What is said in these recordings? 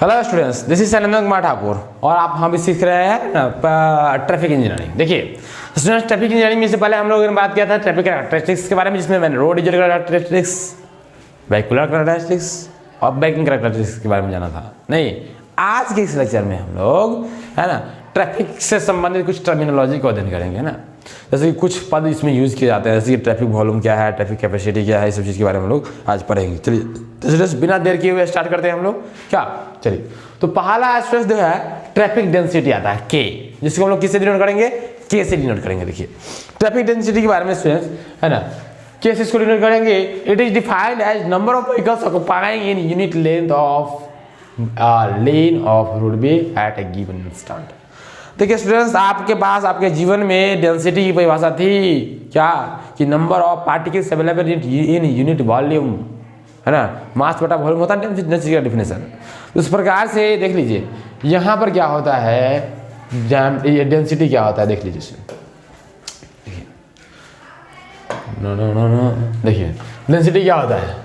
Hello students, this is Shailendra Kumar Thakur और आप हम भी सीख रहे हैं ट्रैफिक इंजीनियरिंग। देखिए स्टूडेंट्स, ट्रैफिक इंजीनियरिंग में से पहले हम लोगों ने बात किया था ट्रैफिक कैरेक्टरिस्टिक्स के बारे में, जिसमें मैंने road user characteristics, vehicular characteristics और बाइकिंग कैरेक्टरिस्टिक्स के बारे में जाना था। नहीं, आज के इस लेक्चर में हम लोग है ना ट्रैफिक से संबंधित कुछ टर्मिनोलॉजी को अध्ययन करेंगे, है ना। जैसे कि कुछ पद इसमें यूज़ किए जाते हैं, जैसे कि ट्रैफिक वॉल्यूम क्या है, ट्रैफिक कैपेसिटी क्या है, इस सब चीज़ के बारे में हम लोग आज पढ़ेंगे। चलिए तो बिना देर किए हुए स्टार्ट करते हैं हम लोग क्या। चलिए तो पहला स्ट्रेस जो है ट्रैफिक डेंसिटी आता है के, जिसको हम लोग किससे डिनोट करेंगे, के से डिनोट करेंगे। देखिए ट्रैफिक डेंसिटी के बारे में स्टूडेंट्स है ना, के से इसको डिनोट करेंगे। It is defined as number of vehicles occupying in unit length of lane of roadway at a given instant. देखिए स्टूडेंट्स, आपके पास आपके जीवन में डेंसिटी की परिभाषा थी क्या, कि number of particles available in unit volume, है ना, मास बटा वॉल्यूम होता है डेंसिटी का डिफिनेशन। उस प्रकार से देख लीजिए यहाँ पर क्या होता है, ये डेंसिटी क्या होता है देख लीजिए। देखिए डेंसिटी क्या होता है,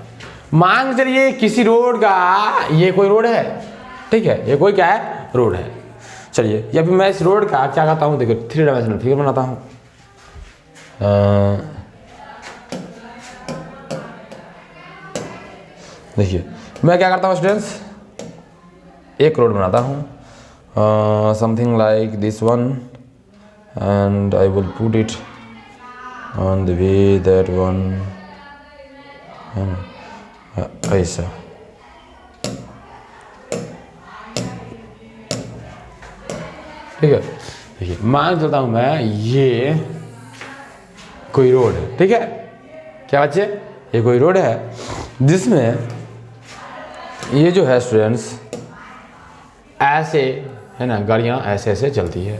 मान चलिए किसी रोड का, ये कोई रोड है, ठीक है, ये कोई क्या है, रोड है। चलिए या फिर मैं इस रोड का क्या कहता हूँ, देखिए 3 डायमेंशनल फिगर बनाता हूँ। देखिए मैं क्या करता हूँ स्टूडेंट्स, एक रोड बनाता हूँ something like this one and I will put it on the way that one, ऐसा। ठीक है, देखिए मान चलता हूं मैं ये कोई रोड है, ठीक है, क्या बच्चे, ये कोई रोड है जिसमें ये जो है स्टूडेंट्स ऐसे है ना, गाड़ियां ऐसे ऐसे चलती है,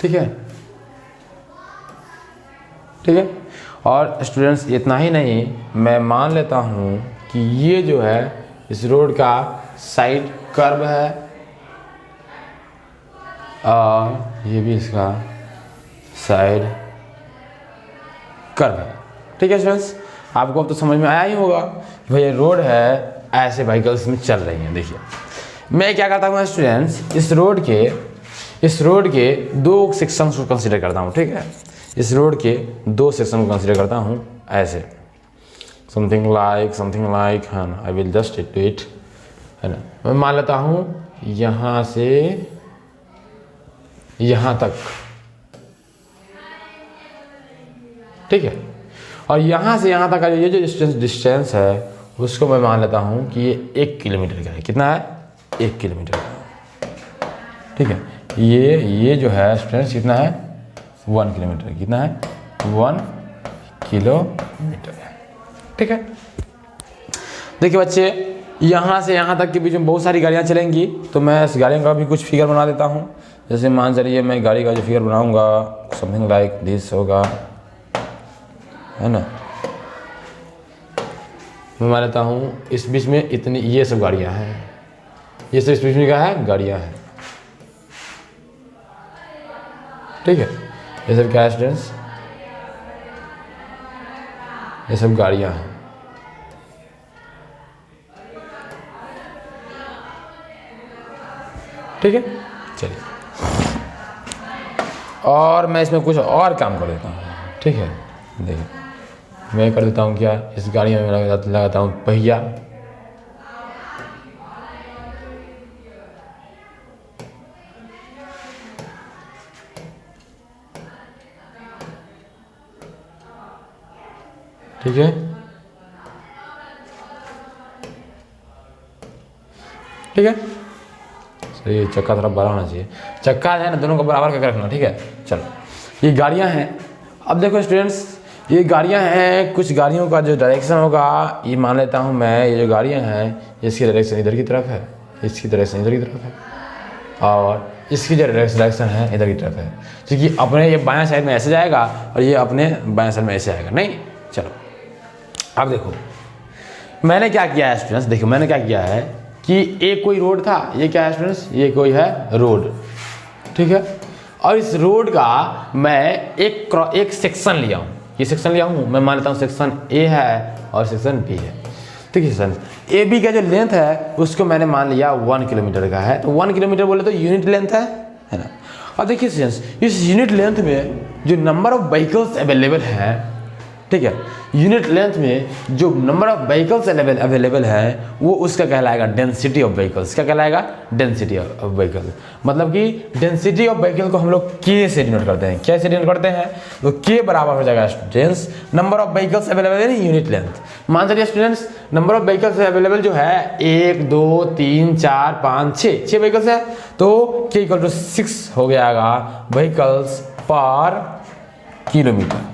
ठीक है, ठीक है। और स्टूडेंट्स इतना ही नहीं, मैं मान लेता हूं कि ये जो है इस रोड का साइड कर्व है और ये भी इसका साइड कर्व है, ठीक है स्टूडेंट्स। आपको अब तो समझ में आया ही होगा कि भाई रोड है, ऐसे व्हीकल्स में चल रही हैं। देखिए मैं क्या करता हूँ स्टूडेंट्स, इस रोड के 2 सेक्शंस को कंसीडर करता हूँ, ठीक है, इस रोड के 2 सेक्शन को कंसीडर करता हूँ ऐसे, समथिंग लाइक है ना, I will just do it, है ना। मैं मान लेता हूँ यहाँ से यहाँ तक, ठीक है, और यहाँ से यहाँ तक का ये जो डिस्टेंस है उसको मैं मान लेता हूँ कि ये 1 किलोमीटर का है। कितना है, 1 किलोमीटर का, ठीक है। ये जो है स्टूडेंट्स कितना है, 1 किलोमीटर, कितना है, 1 किलोमीटर है, ठीक है। देखिए बच्चे, यहाँ से यहाँ तक के बीच में बहुत सारी गाड़ियाँ चलेंगी, तो मैं इस गाड़ियों का भी कुछ फिगर बना देता हूँ। जैसे मान चलिए मैं गाड़ी का जो फिगर बनाऊंगा समथिंग लाइक दिस होगा, है ना। मैं मान लेता हूँ इस बीच में इतनी ये सब गाड़ियाँ हैं, ये सब इस बीच में क्या है, गाड़ियाँ हैं, ठीक है। ये सब क्या है स्टूडेंट्स, ये सब गाड़ियाँ हैं, ठीक है। चलिए और मैं इसमें कुछ और काम कर देता हूँ, ठीक है। देखिए मैं कर देता हूँ क्या, इस गाड़ी में लगाता हूँ पहिया, ठीक है, ठीक है। ये चक्का थोड़ा बड़ा होना चाहिए, चक्का है ना दोनों को बराबर करके रखना, ठीक है। चलो ये गाड़ियां हैं, अब देखो स्टूडेंट्स ये गाड़ियां हैं, कुछ गाड़ियों का जो डायरेक्शन होगा, ये मान लेता हूं मैं, ये जो गाड़ियां हैं इसकी डायरेक्शन इधर की तरफ है, इसकी डायरेक्शन इधर की तरफ है, और इसकी जो डायरेक्शन है इधर की तरफ है, क्योंकि अपने ये बायां साइड में ऐसे जाएगा और ये अपने बायां साइड में ऐसे आएगा। नहीं, चलो अब देखो मैंने क्या किया है स्टूडेंट्स, देखो मैंने क्या किया है कि एक कोई रोड था, ये क्या है स्टूडेंट्स, ये कोई है रोड, ठीक है। और इस रोड का मैं एक सेक्शन लिया हूँ, ये सेक्शन लिया हूँ, मैं मान लेता हूँ सेक्शन ए है और सेक्शन बी है। ठीक है सर। ए बी का जो लेंथ है उसको मैंने मान लिया 1 किलोमीटर का है, तो 1 किलोमीटर बोले तो यूनिट लेंथ है ना। और देखिए स्टूडेंट्स, इस यूनिट लेंथ में जो नंबर ऑफ व्हीकल्स अवेलेबल है, ठीक है, यूनिट लेंथ में जो नंबर ऑफ व्हीकल्स अवेलेबल है वो उसका कहलाएगा डेंसिटी ऑफ व्हीकल्स। क्या कहलाएगा? Density of vehicle. मतलब कि डेंसिटी ऑफ व्हीकल को हम लोग के से डिनोट करते हैं। क्या से डिनोट करते हैं? तो के बराबर हो जाएगा students number of vehicles available है यूनिट लेंथ। मान चलिए students number of vehicles available जो है 1 2 3 4 5 6 व्हीकल्स है, तो के इक्वल टू 6 हो जाएगा व्हीकल्स पर किलोमीटर।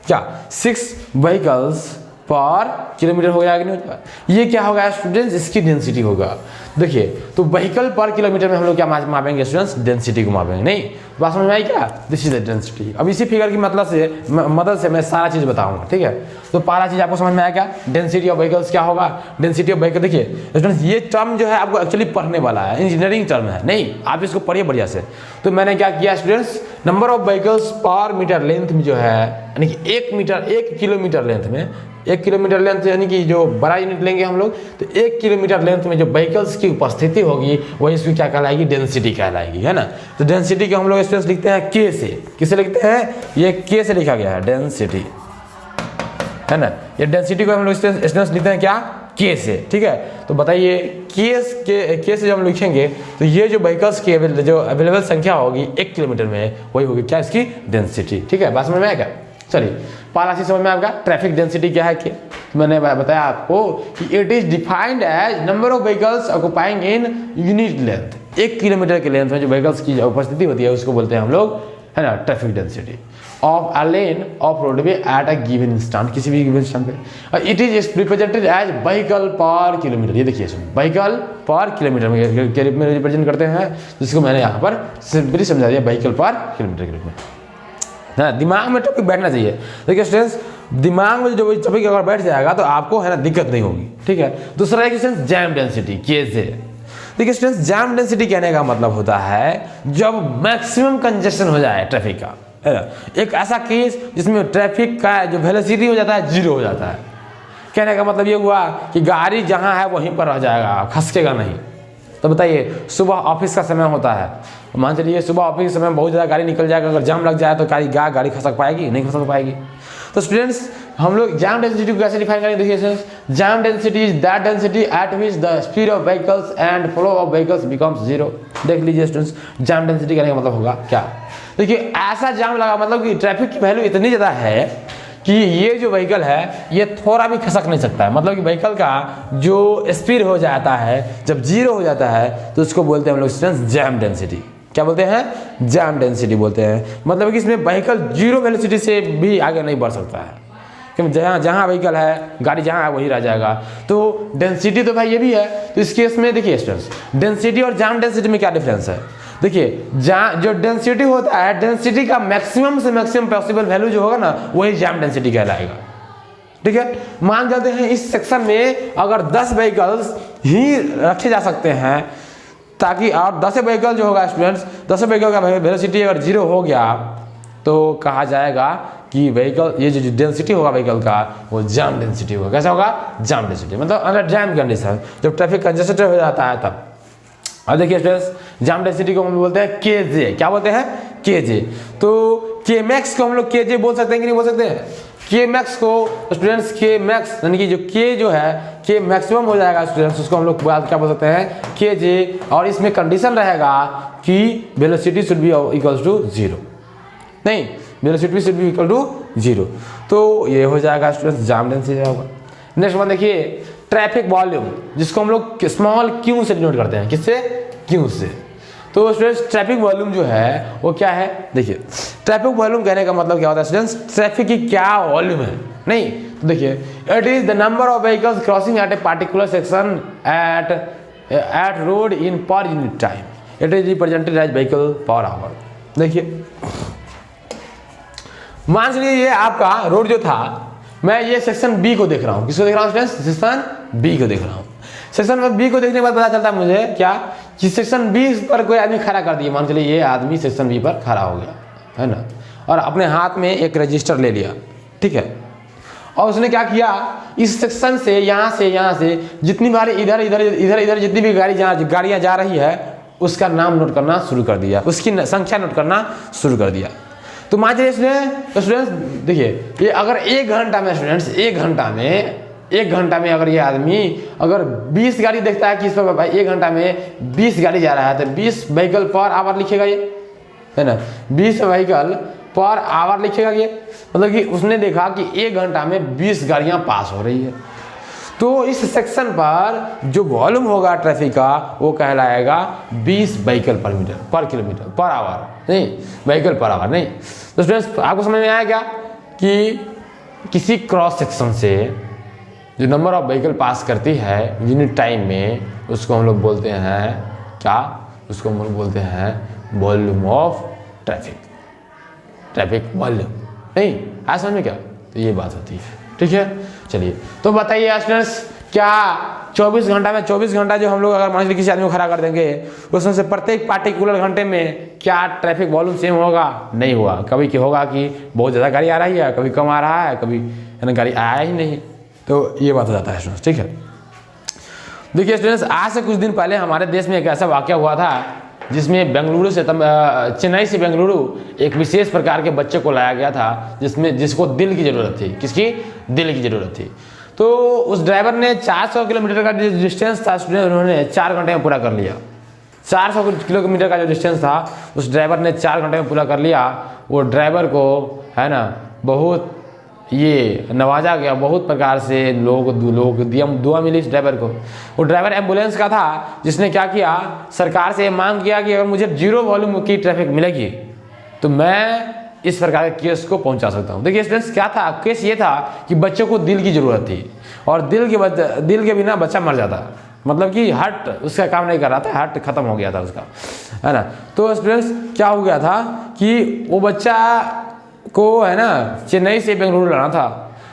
क्या 6 व्हीकल्स पर किलोमीटर हो जाएगा नहीं हो जाएगा? ये क्या होगा स्टूडेंट्स? इसकी डेंसिटी होगा। देखिए तो व्हीकल पर किलोमीटर में हम लोग क्या मापेंगे स्टूडेंट्स? डेंसिटी को मापेंगे। नहीं बात समझ में आई क्या? This is the density. अब इसी फिगर की मदद से मैं सारा चीज बताऊंगा, ठीक है। तो पहला चीज आपको समझ में आया क्या? डेंसिटी ऑफ व्हीकल्स क्या होगा? डेंसिटी ऑफ व्हीकल, देखिए स्टूडेंट्स ये टर्म जो है आपको एक्चुअली पढ़ने वाला है, इंजीनियरिंग टर्म है, नहीं आप इसको पढ़िए बढ़िया से। तो मैंने क्या किया स्टूडेंट्स, नंबर ऑफ व्हीकल्स पर मीटर लेंथ में जो है, यानी कि 1 किलोमीटर लेंथ में, 1 किलोमीटर लेंथ यानी कि जो बड़ा यूनिट लेंगे हम लोग, तो 1 किलोमीटर लेंथ में जो व्हीकल्स की उपस्थिति होगी वही इसकी क्या कहलाएगी? डेंसिटी कहलाएगी, है ना। तो डेंसिटी को हम लोग स्टूडेंट्स लिखते हैं के से। किसे लिखते हैं? ये के से लिखा गया है, डेंसिटी, है ना। ये डेंसिटी को हम लोग स्टूडेंट्स लिखते हैं क्या? के से, ठीक है। तो बताइए के से जब हम लिखेंगे तो ये जो व्हीकल्स की जो अवेलेबल संख्या होगी 1 किलोमीटर में वही होगी क्या? इसकी डेंसिटी, ठीक है। बात समझ में आएगा? चलिए पहला चीज समझ में आपका ट्रैफिक डेंसिटी क्या है कि मैंने बताया आपको कि it is defined as number of vehicles occupying in unit length. 1 kilometre के लेंथ में जो व्हीकल्स की उपस्थिति होती है उसको बोलते हैं हम लोग, है ना, traffic density of a lane of roadway at a given instant, किसी भी गिवन इंस्टेंट पे। It is represented as vehicle per kilometre. ये देखिए व्हीकल पर किलोमीटर के रूप में रिप्रेजेंट करते हैं, जिसको मैंने यहाँ पर सिंपली समझा दिया व्हीकल पर किलोमीटर के रूप में। है दिमाग में टॉपिक बैठना चाहिए। देखिए स्टूडेंट्स दिमाग में जो टॉपिक अगर बैठ जाएगा तो आपको है ना दिक्कत नहीं होगी, ठीक है। दूसरा है स्टूडेंट्स जैम डेंसिटी, कैसे? देखिए स्टूडेंट्स जैम डेंसिटी कहने का मतलब होता है जब मैक्सिमम कंजेशन हो जाए ट्रैफिक का, है ना। एक ऐसा केस जिसमें ट्रैफिक का जो वेलोसिटी हो जाता है 0 हो जाता है। कहने का मतलब ये हुआ कि गाड़ी जहाँ है वहीं पर रह जाएगा, खसकेगा नहीं। तो बताइए सुबह ऑफिस का समय होता है, मान चलिए सुबह ऑफिस के समय बहुत ज़्यादा गाड़ी निकल जाएगा, अगर जाम लग जाए तो गाड़ी खसक पाएगी? नहीं खसक पाएगी। तो स्टूडेंट्स हम लोग जाम डेंसिटी को कैसे डिफाइन करेंगे? देखिए jam density is that density at which the speed of vehicles and flow of vehicles becomes 0। देख लीजिए स्टूडेंट्स जाम डेंसिटी कहने का मतलब होगा क्या? देखिए ऐसा जाम लगा मतलब कि ट्रैफिक की वैल्यू इतनी ज़्यादा है कि ये जो व्हीकल है ये थोड़ा भी खसक नहीं सकता है। मतलब कि व्हीकल का जो स्पीड हो जाता है जब 0 हो जाता है तो उसको बोलते हैं हम लोग स्टूडेंट्स जैम डेंसिटी। क्या बोलते हैं? जैम डेंसिटी बोलते हैं। मतलब कि इसमें व्हीकल 0 वेलोसिटी से भी आगे नहीं बढ़ सकता है, क्योंकि जहाँ व्हीकल है गाड़ी जहाँ है वही रह जाएगा। तो डेंसिटी तो भाई ये भी है। तो इस केस में देखिए स्टूडेंट्स डेंसिटी और जैम डेंसिटी में क्या डिफरेंस है? देखिए जो डेंसिटी होता है डेंसिटी का मैक्सिमम से मैक्सिमम पॉसिबल वैल्यू जो होगा ना वही जैम डेंसिटी कहलाएगा, ठीक है। मान जाते हैं इस सेक्शन में अगर 10 व्हीकल्स ही रखे जा सकते हैं ताकि और 10 व्हीकल जो होगा स्टूडेंट्स 10 व्हीकल का वेलोसिटी अगर 0 हो गया तो कहा जाएगा कि व्हीकल ये जो डेंसिटी होगा व्हीकल का वो जैम डेंसिटी होगा। कैसा होगा? Jam density. मतलब अंडर जैम कंडीशन जब ट्रैफिक कंजेस्टेड हो जाता है तब। और देखिए स्टूडेंट्स जैम डेंसिटी को हम बोलते हैं केजे। क्या बोलते हैं? केजे। तो के मैक्स को हम लोग केजे बोल सकते हैं कि नहीं बोल सकते हैं? के मैक्स को स्टूडेंट्स के मैक्स यानी कि जो के जो है के मैक्सिमम हो जाएगा स्टूडेंट्स उसको हम लोग क्या बोल सकते हैं? के जे। और इसमें कंडीशन रहेगा कि velocity should be equals to 0। नहीं velocity should be equal to 0। तो ये हो जाएगा स्टूडेंट्स जैम डेंसिटी होगा। नेक्स्ट वन देखिए ट्रैफिक वॉल्यूम, जिसको हम लोग स्मॉल क्यू से डिनोट करते हैं। किससे? क्यू से। तो स्टूडेंट्स ट्रैफिक वॉल्यूम जो है वो क्या है? देखिए ट्रैफिक वॉल्यूम कहने का मतलब क्या होता है स्टूडेंट्स? ट्रैफिक की क्या वॉल्यूम है? नहीं तो देखिए it is the number of vehicles crossing at a particular section at road in per unit time. It is represented as vehicle per hour. देखिए मान लीजिए ये आपका रोड जो था, मैं ये सेक्शन बी को देख रहा हूँ। किसको देख रहा हूँ स्टूडेंट्स? सेक्शन बी को देख रहा हूँ। सेक्शन बी को देखने के बाद पता चलता है मुझे क्या कि सेक्शन बी पर कोई आदमी खड़ा कर दिया। मान चलिए ये आदमी सेक्शन बी पर खड़ा हो गया, है ना, और अपने हाथ में एक रजिस्टर ले लिया, ठीक है। और उसने क्या किया, इस सेक्शन से यहाँ से जितनी बार इधर इधर जितनी भी गाड़ियाँ जा रही है उसका नाम नोट करना शुरू कर दिया, उसकी संख्या नोट करना शुरू कर दिया। तो मान लीजिए स्टूडेंट्स देखिए, ये अगर 1 घंटा में स्टूडेंट्स 1 घंटा में अगर ये आदमी अगर 20 गाड़ी देखता है कि इस पर भाई 1 घंटा में 20 गाड़ी जा रहा है तो 20 व्हीकल पर आवर लिखेगा ये, है ना, 20 व्हीकल पर आवर लिखेगा ये, मतलब कि उसने देखा कि 1 घंटा में 20 गाड़ियाँ पास हो रही है। तो इस सेक्शन पर जो वॉल्यूम होगा ट्रैफिक का वो कहलाएगा 20 vehicle per kilometre per hour, नहीं व्हीकल पर आवर नहीं। तो स्टूडेंट्स आपको समझ में आया क्या कि किसी क्रॉस सेक्शन से जो नंबर ऑफ व्हीकल पास करती है यूनिट टाइम में उसको हम लोग बोलते हैं क्या, उसको हम लोग बोलते हैं वॉल्यूम ऑफ ट्रैफिक वॉल्यूम। नहीं आया समझ में क्या, तो ये बात होती है, ठीक है। चलिए तो बताइए स्टूडेंट्स, क्या 24 घंटा में 24 घंटा जो हम लोग अगर मान लीजिए किसी आदमी को खड़ा कर देंगे उसमें से प्रत्येक पार्टिकुलर घंटे में क्या ट्रैफिक वॉल्यूम सेम होगा, नहीं हुआ। कभी क्या होगा कि बहुत ज़्यादा गाड़ी आ रही है, कभी कम आ रहा है, कभी है ना गाड़ी आया ही नहीं, तो ये बात हो जाता है स्टूडेंट्स, ठीक है। देखिए स्टूडेंट्स, आज से कुछ दिन पहले हमारे देश में एक ऐसा वाक़या हुआ था जिसमें बेंगलुरु से चेन्नई से बेंगलुरु एक विशेष प्रकार के बच्चे को लाया गया था जिसको दिल की ज़रूरत थी। किसकी? दिल की ज़रूरत थी। तो उस ड्राइवर ने 400 किलोमीटर का जो डिस्टेंस था स्टूडेंट उन्होंने 4 घंटे में पूरा कर लिया। 400 किलोमीटर का जो डिस्टेंस था उस ड्राइवर ने 4 घंटे में पूरा कर लिया। वो ड्राइवर को है ना बहुत ये नवाजा गया, बहुत प्रकार से लोग दुआ मिली इस ड्राइवर को। वो ड्राइवर एम्बुलेंस का था जिसने क्या किया, सरकार से मांग किया कि अगर मुझे 0 वॉल्यूम की ट्रैफिक मिलेगी तो मैं इस प्रकार के केस को पहुंचा सकता हूं। देखिए स्टूडेंट्स, क्या था केस, ये था कि बच्चों को दिल की ज़रूरत थी और दिल के बिना बच्चा मर जाता, मतलब कि हार्ट उसका काम नहीं कर रहा था, हार्ट खत्म हो गया था उसका, है ना। तो स्टूडेंट्स क्या हो गया था कि वो बच्चा को है ना चेन्नई से बेंगलुरु लाना था।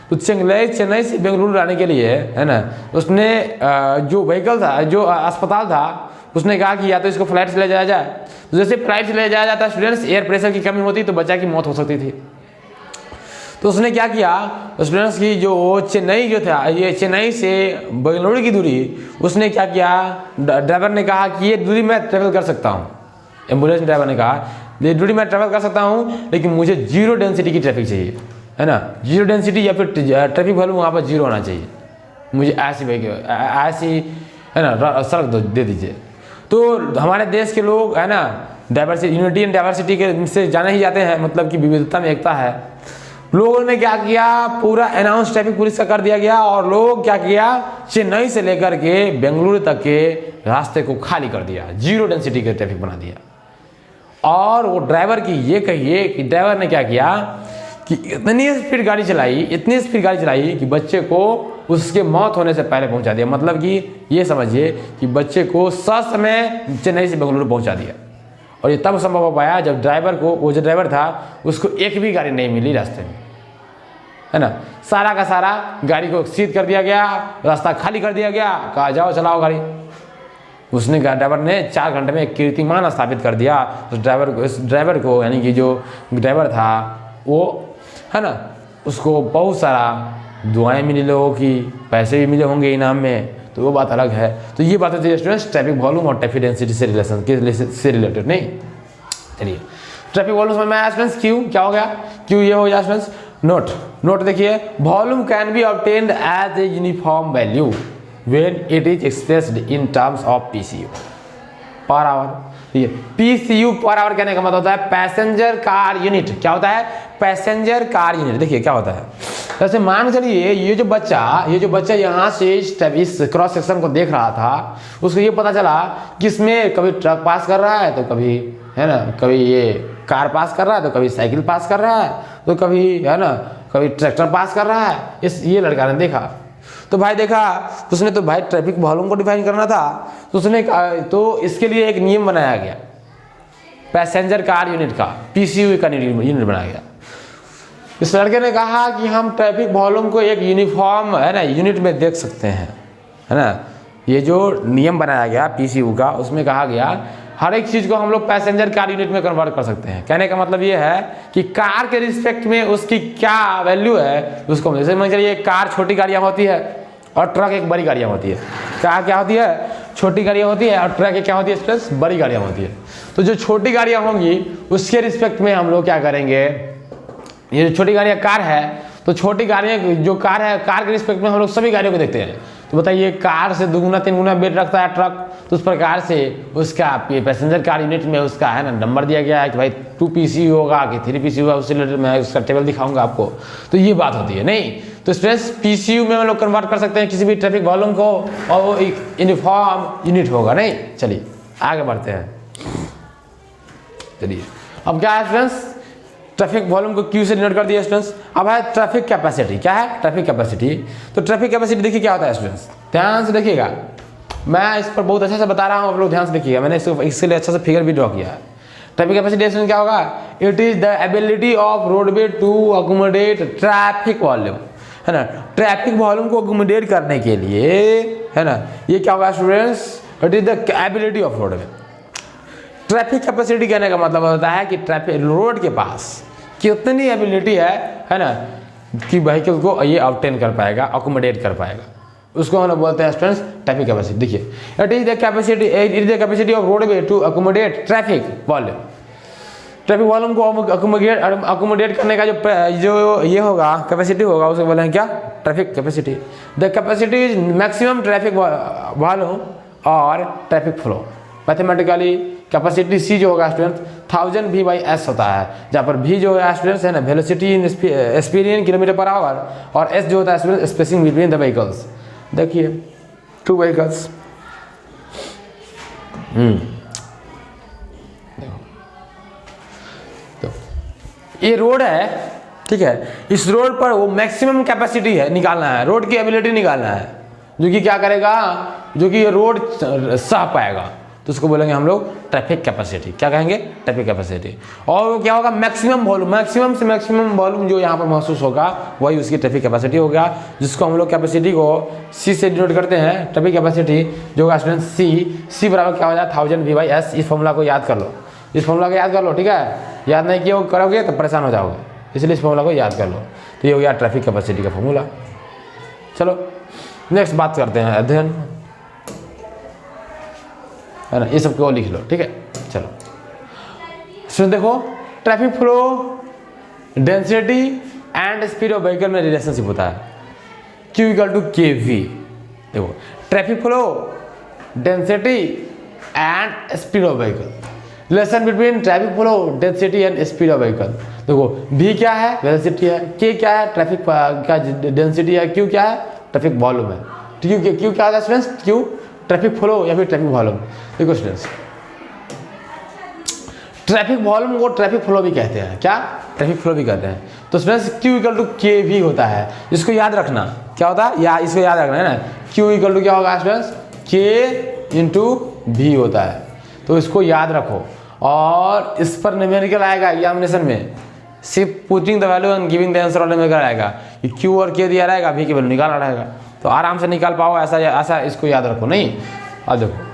तो चेन्नई से बेंगलुरु लाने के लिए है ना उसने जो व्हीकल था, जो अस्पताल था, उसने कहा कि या तो इसको फ्लाइट से ले जाया जाए। तो जैसे फ्लाइट से ले जाया जाता स्टूडेंट्स, एयर प्रेशर की कमी होती तो बच्चा की मौत हो सकती थी। तो उसने क्या किया स्टूडेंट्स की जो चेन्नई जो था, ये चेन्नई से बेंगलुरु की दूरी, उसने क्या किया, ड्राइवर ने कहा कि ये दूरी मैं ट्रेवल कर सकता हूँ। एम्बुलेंस ड्राइवर ने कहा ये दूरी मैं ट्रैवल कर सकता हूँ लेकिन मुझे 0 डेंसिटी की ट्रैफिक चाहिए, है ना, 0 डेंसिटी या फिर ट्रैफिक वॉल्यूम वहाँ पर 0 होना चाहिए, मुझे ऐसी है ना सड़क दे दीजिए। तो हमारे देश के लोग है ना यूनिटी एंड डाइवर्सिटी के से जाने ही जाते हैं, मतलब कि विविधता में एकता है। लोगों ने क्या किया, पूरा अनाउंस ट्रैफिक पुलिस का कर दिया गया और लोग क्या किया, चेन्नई से लेकर के बेंगलुरु तक के रास्ते को खाली कर दिया, 0 डेंसिटी के ट्रैफिक बना दिया। और वो ड्राइवर की ये कहिए कि ड्राइवर ने क्या किया कि इतनी स्पीड गाड़ी चलाई कि बच्चे को उसके मौत होने से पहले पहुंचा दिया। मतलब कि ये समझिए कि बच्चे को ससमय चेन्नई से बेंगलुरु पहुंचा दिया। और ये तब संभव हो पाया जब ड्राइवर को, वो जो ड्राइवर था उसको एक भी गाड़ी नहीं मिली रास्ते में, है ना, सारा का सारा गाड़ी को सीध कर दिया गया, रास्ता खाली कर दिया गया, कहा जाओ चलाओ गाड़ी। उसने ड्राइवर ने 4 घंटे में कीर्तिमान स्थापित कर दिया उस ड्राइवर को, यानी कि जो ड्राइवर था वो है ना, उसको बहुत सारा दुआएं मिली, लोगों की पैसे भी मिले होंगे इनाम में, तो वो बात अलग है। तो ये बात होती है स्टूडेंट्स ट्रैफिक वॉल्यूम और ट्रैफिक डेंसिटी से रिलेटेड। नहीं चलिए ट्रैफिक वॉल्यूम में आया स्टूडेंट्स, क्यू क्या हो गया, क्यू ये हो गया स्टूडेंट्स। नोट देखिए, volume can be obtained as a uniform value when it is expressed in terms of PCU per hour. ठीक है, PCU पर आवर कहने का मतलब होता है पैसेंजर कार यूनिट। क्या होता है? Passenger car unit. देखिए क्या होता है, जैसे मान चलिए ये जो बच्चा यहाँ से इस क्रॉस सेक्शन को देख रहा था, उसको ये पता चला कि इसमें कभी ट्रक पास कर रहा है तो कभी है ना, कभी ये कार पास कर रहा है तो कभी साइकिल पास कर रहा है तो कभी है ना, कभी ट्रैक्टर पास कर रहा है। ये लड़का ने देखा, तो भाई देखा उसने, तो भाई ट्रैफिक वॉल्यूम को डिफाइन करना था, तो उसने तो इसके लिए एक नियम बनाया गया, पैसेंजर कार यूनिट का, PCU का यूनिट बनाया गया। इस लड़के ने कहा कि हम ट्रैफिक वॉल्यूम को एक यूनिफॉर्म है ना यूनिट में देख सकते हैं, है ना। ये जो नियम बनाया गया PCU का, उसमें कहा गया हर एक चीज़ को हम लोग पैसेंजर कार यूनिट में कन्वर्ट कर सकते हैं। कहने का मतलब ये है कि कार के रिस्पेक्ट में उसकी क्या वैल्यू है उसको, जैसे मान चलिए कार छोटी गाड़ियाँ होती है और ट्रक एक बड़ी गाड़ियाँ होती है। कार क्या होती है? छोटी गाड़ियाँ होती है और ट्रक एक क्या होती है स्ट्रेस? बड़ी गाड़ियाँ होती है। तो जो छोटी गाड़ियाँ होंगी उसके रिस्पेक्ट में हम लोग क्या करेंगे, ये जो छोटी गाड़ियाँ कार है तो छोटी गाड़ियाँ जो कार है, कार के रिस्पेक्ट में हम लोग सभी गाड़ियों को देखते हैं। तो बताइए कार से 2 गुना 3 गुना वेट रखता है ट्रक, तो उस प्रकार से उसका पैसेंजर कार यूनिट में उसका है ना नंबर दिया गया है कि भाई 2 PC होगा कि 3 PC होगा, उससे रिलेटेड मैं उसका टेबल दिखाऊंगा आपको। तो ये बात होती है नहीं, तो स्ट्रेस PCU में हम लोग कन्वर्ट कर सकते हैं किसी भी ट्रैफिक वॉल्यूम को, और वो एक यूनिफॉर्म यूनिट होगा। नहीं, चलिए आगे बढ़ते हैं। चलिए अब क्या है स्टूडेंट्स, ट्रैफिक वॉल्यूम को क्यू से डिनोट कर दिया स्टूडेंट्स। अब है ट्रैफिक कैपेसिटी। क्या है? Traffic capacity. तो ट्रैफिक कैपेसिटी देखिए क्या होता है स्टूडेंट्स, ध्यान से देखिएगा, मैं इस पर बहुत अच्छे से बता रहा हूँ, आप लोग ध्यान से देखिएगा, मैंने इसके लिए अच्छा से फिगर भी ड्रॉ किया है। ट्रैफिक कैपेसिटी क्या होगा? It is the ability of roadway to accommodate traffic volume, है ना। ट्रैफिक वॉल्यूम को अकोमोडेट करने के लिए, है ना, ये क्या होगा students, it is the ability of roadway. Traffic capacity कहने का मतलब होता है कि ट्रैफिक रोड के पास कितनी एबिलिटी है ना, कि व्हीकल को ये ऑब्टेन कर पाएगा, अकोमोडेट कर पाएगा, उसको हम लोग बोलते हैं स्टूडेंट्स ट्रैफिक कैपेसिटी। देखिए it is the capacity of roadway to accommodate traffic volume. Traffic volume को अकोमोडेट करने का जो ये होगा कैपेसिटी होगा, उसे बोलेंगे क्या? Traffic capacity. The capacity is maximum traffic volume और traffic flow. Mathematically capacity C जो होगा स्टूडेंट 1000 V/S होता है, जहाँ पर V जो है स्टूडेंट्स है ना velocity in speed in kilometre per hour, और S जो होता है student spacing between the vehicles. देखिए 2 व्हीकल्स, तो ये रोड है, ठीक है, इस रोड पर वो मैक्सिमम कैपेसिटी है निकालना है, रोड की एबिलिटी निकालना है, जो कि क्या करेगा, जो कि ये रोड सह पाएगा, तो उसको बोलेंगे हम लोग ट्रैफिक कैपेसिटी। क्या कहेंगे? Traffic capacity. और वो क्या होगा? मैक्सिमम वॉल्यूम, मैक्सिमम से मैक्सिमम वॉल्यूम जो यहाँ पर महसूस होगा वही उसकी ट्रैफिक कैपेसिटी होगा, जिसको हम लोग कैपेसिटी को C से डिनोट करते हैं। ट्रैफिक कैपेसिटी जो होगा स्टूडेंट C बराबर क्या हो जाए 1000 V/S। इस फॉर्मूला को याद कर लो, इस फॉर्मूला को याद कर लो, ठीक है। याद नहीं किया करोगे तो परेशान हो जाओगे, इसलिए इस फॉर्मूला को याद कर लो। तो ये हो गया ट्रैफिक कैपेसिटी का फॉर्मूला। चलो नेक्स्ट बात करते हैं, अध्ययन, है ना, ये सब को लिख लो, ठीक है। चलो सुन, देखो traffic flow, density and speed of vehicle में रिलेशनशिप होता है Q = KV। देखो traffic flow, density and speed of vehicle, relation between traffic flow, density and speed of vehicle. देखो V क्या है? वेलोसिटी है। K क्या है? ट्रैफिक का डेंसिटी है। Q क्या है? ट्रैफिक वॉल्यूम है। Q क्या है स्टूडेंट्स? Q ट्रैफिक फ्लो या फिर ट्रैफिक वॉल्यूम। देखो स्टूडेंट्स, ट्रैफिक वॉल्यूम को ट्रैफिक फ्लो भी कहते हैं। क्या? ट्रैफिक फ्लो भी कहते हैं। तो स्टूडेंट्स Q = KV होता है, इसको याद रखना। क्या होता है? या इसको याद रखना है ना, Q = क्या होगा स्टूडेंट्स? K × V होता है, तो इसको याद रखो। और इस पर न्यूमेरिकल आएगा एग्जामिनेशन में, सिर्फ putting the value and giving the answer और न्यूमेरिकल आएगा कि Q और K दिया रहेगा, V की वैल्यू निकालना रहेगा, तो आराम से निकाल पाओ। ऐसा इसको याद रखो। नहीं, अब देखो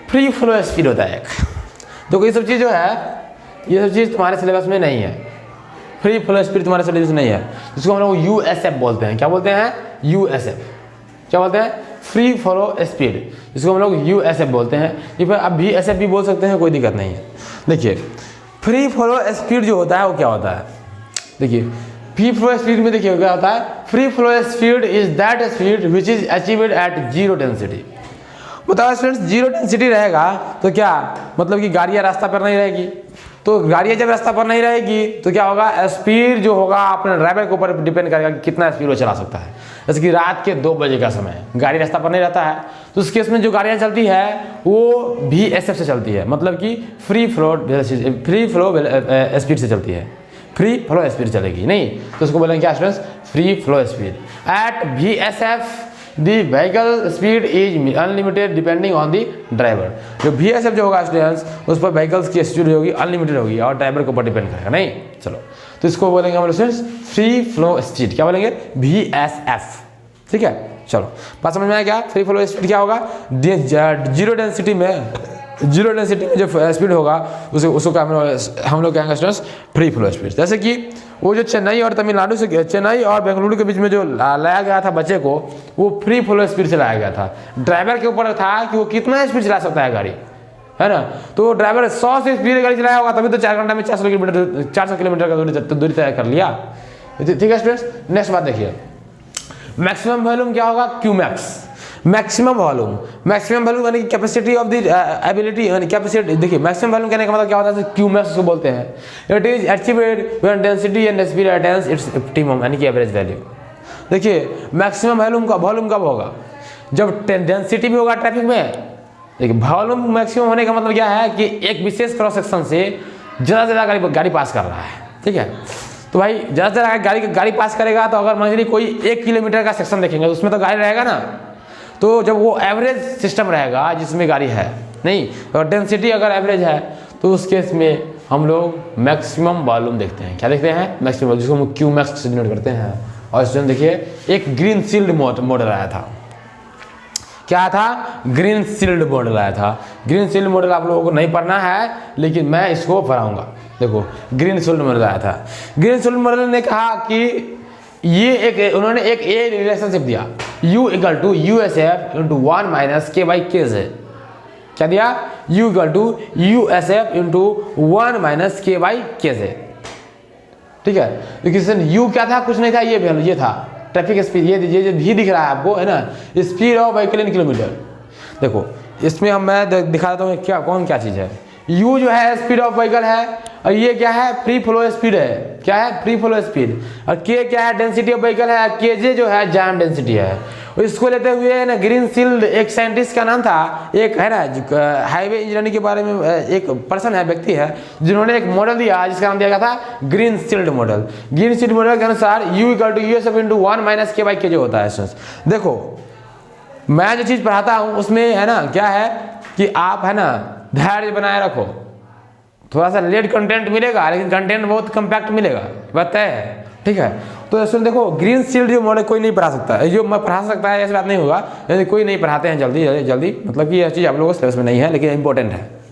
फ्री फ्लो स्पीड होता है एक। देखो ये सब चीज़ जो है, ये सब चीज़ तुम्हारे सिलेबस में नहीं है। फ्री फ्लो स्पीड तुम्हारे सिलेबस में नहीं है, जिसको हम लोग USF बोलते हैं। क्या बोलते हैं? USF। क्या बोलते हैं? फ्री फ्लो स्पीड, जिसको हम लोग USF बोलते हैं। ये फिर आप VSF भी बोल सकते हैं, कोई दिक्कत नहीं है। देखिए फ्री फ्लो स्पीड जो होता है वो क्या होता है? देखिए फ्री फ्लो स्पीड में देखिए क्या होता है? Free flow speed is that speed which is achieved at 0 density. बताओ स्टूडेंट्स, 0 डेंसिटी रहेगा तो क्या मतलब कि गाड़ियाँ रास्ता पर नहीं रहेगी। तो गाड़ियाँ जब रास्ता पर नहीं रहेगी तो क्या होगा? स्पीड जो होगा अपने ड्राइवर के ऊपर डिपेंड करेगा कि कितना स्पीड वो चला सकता है। जैसे कि रात के 2 बजे का समय गाड़ी रास्ता पर नहीं रहता है, तो उस केस में जो गाड़ियाँ चलती है वो VSF से चलती है, मतलब कि फ्री फ्लो स्पीड से चलती है। फ्री फ्लो स्पीड चलेगी नहीं, तो उसको बोलेंगे क्या students? Free flow speed. At VSF the vehicle speed is unlimited depending on the driver. जो VSF जो होगा स्टूडेंट्स, उस पर व्हीकल्स की स्पीड होगी अनलिमिटेड होगी और ड्राइवर के ऊपर डिपेंड करेगा। नहीं, चलो तो इसको बोलेंगे हम स्टूडेंट्स फ्री फ्लो स्पीड। क्या बोलेंगे? VSF। ठीक है, चलो बात समझ में आया क्या? फ्री फ्लो स्पीड क्या होगा? 0 डेंसिटी में जीरो डेंसिटी में जो स्पीड होगा उसको हम लोग कहेंगे स्टूडेंट्स फ्री फ्लो स्पीड। जैसे कि वो जो चेन्नई और तमिलनाडु से, चेन्नई और बेंगलुरु के बीच में जो लाया गया था बच्चे को, वो फ्री फ्लो स्पीड से लाया गया था। ड्राइवर के ऊपर था कि वो कितना स्पीड चला सकता है गाड़ी, है ना। तो ड्राइवर 100 से स्पीड गाड़ी चलाया होगा तभी तो 4 घंटा में 400 किलोमीटर का दूरी तय कर लिया। ठीक है स्टूडेंट्स, नेक्स्ट बात देखिए, मैक्सिमम वॉल्यूम क्या होगा, क्यू मैक्स। मैक्सिमम वॉल्यूम यानी कैपेसिटी ऑफ द एबिलिटी, यानी कैपेसिटी। देखिए मैक्सिमम वॉल्यूम कहने का मतलब क्या होता है, क्यू मैक्स उसको बोलते हैं। It is achieved when density and speed attains its optimum यानी कि एवरेज वैल्यू। देखिए मैक्सिमम वॉल्यूम कब होगा, जब डेंसिटी भी होगा ट्रैफिक में। देखिए वॉल्यूम मैक्सिमम होने का मतलब क्या है कि एक विशेष क्रॉस सेक्शन से ज़्यादा से ज़्यादा गाड़ी पास कर रहा है, ठीक है। तो भाई ज़्यादा से ज़्यादा गाड़ी पास करेगा, तो अगर मान लीजिए कोई 1 किलोमीटर का सेक्शन देखेंगे उसमें तो गाड़ी रहेगा ना। तो जब वो एवरेज सिस्टम रहेगा जिसमें गाड़ी है नहीं, और डेंसिटी अगर एवरेज है, तो उस केस में हम लोग मैक्सिमम वॉल्यूम देखते हैं। क्या देखते हैं, मैक्सिमम वॉल्यूम, जिसको हम क्यू मैक्स से डिनोट करते हैं। और स्टूडेंट देखिए एक ग्रीन सील्ड मॉडल आया था। क्या था, ग्रीन सील्ड मॉडल आया था। ग्रीन सील्ड मॉडल आप लोगों को नहीं पढ़ना है, लेकिन मैं इसको पढ़ाऊंगा। देखो ग्रीन सील्ड मॉडल आया था। ग्रीन सील्ड मॉडल ने कहा कि ये उन्होंने एक ए रिलेशनशिप दिया, U equal to USF into 1 minus K/KZ। क्या दिया, U equal to USF into 1 minus K/KZ। ठीक है, लेकिन U क्या था, कुछ नहीं था, ये था ट्रैफिक स्पीड। ये जो भी दिख रहा है आपको, है ना, speed of vehicle in kilometre. देखो इसमें मैं दिखा देता हूँ क्या चीज़ है। U जो है स्पीड ऑफ व्हीकल है, और ये क्या है, फ्री फ्लो स्पीड है। क्या है, फ्री फ्लो स्पीड। और K क्या है, डेंसिटी ऑफ व्हीकल है। KJ जो है जैम डेंसिटी है। इसको लेते हुए ना ग्रीन सील्ड, एक साइंटिस्ट का नाम था, एक है ना हाईवे इंजीनियरिंग के बारे में एक पर्सन है, व्यक्ति है, जिन्होंने एक मॉडल दिया जिसका नाम दिया गया था Greenshields model. Greenshields model के अनुसार U equal to USF into 1 minus K/KJ होता है। देखो मैं जो चीज़ पढ़ाता हूँ उसमें है ना क्या है कि आप है ना धैर्य बनाए रखो। थोड़ा सा लेट कंटेंट मिलेगा, लेकिन कंटेंट बहुत कम्पैक्ट मिलेगा, बात है, ठीक है। तो ऐसे देखो ग्रीन सील्ड जो मॉडल कोई नहीं पढ़ा सकता है, जो मैं पढ़ा सकता है ऐसी बात नहीं होगा, यदि कोई नहीं पढ़ाते हैं जल्दी, मतलब कि यह चीज़ आप लोगों को सिलेबस में नहीं है, लेकिन इंपॉर्टेंट है।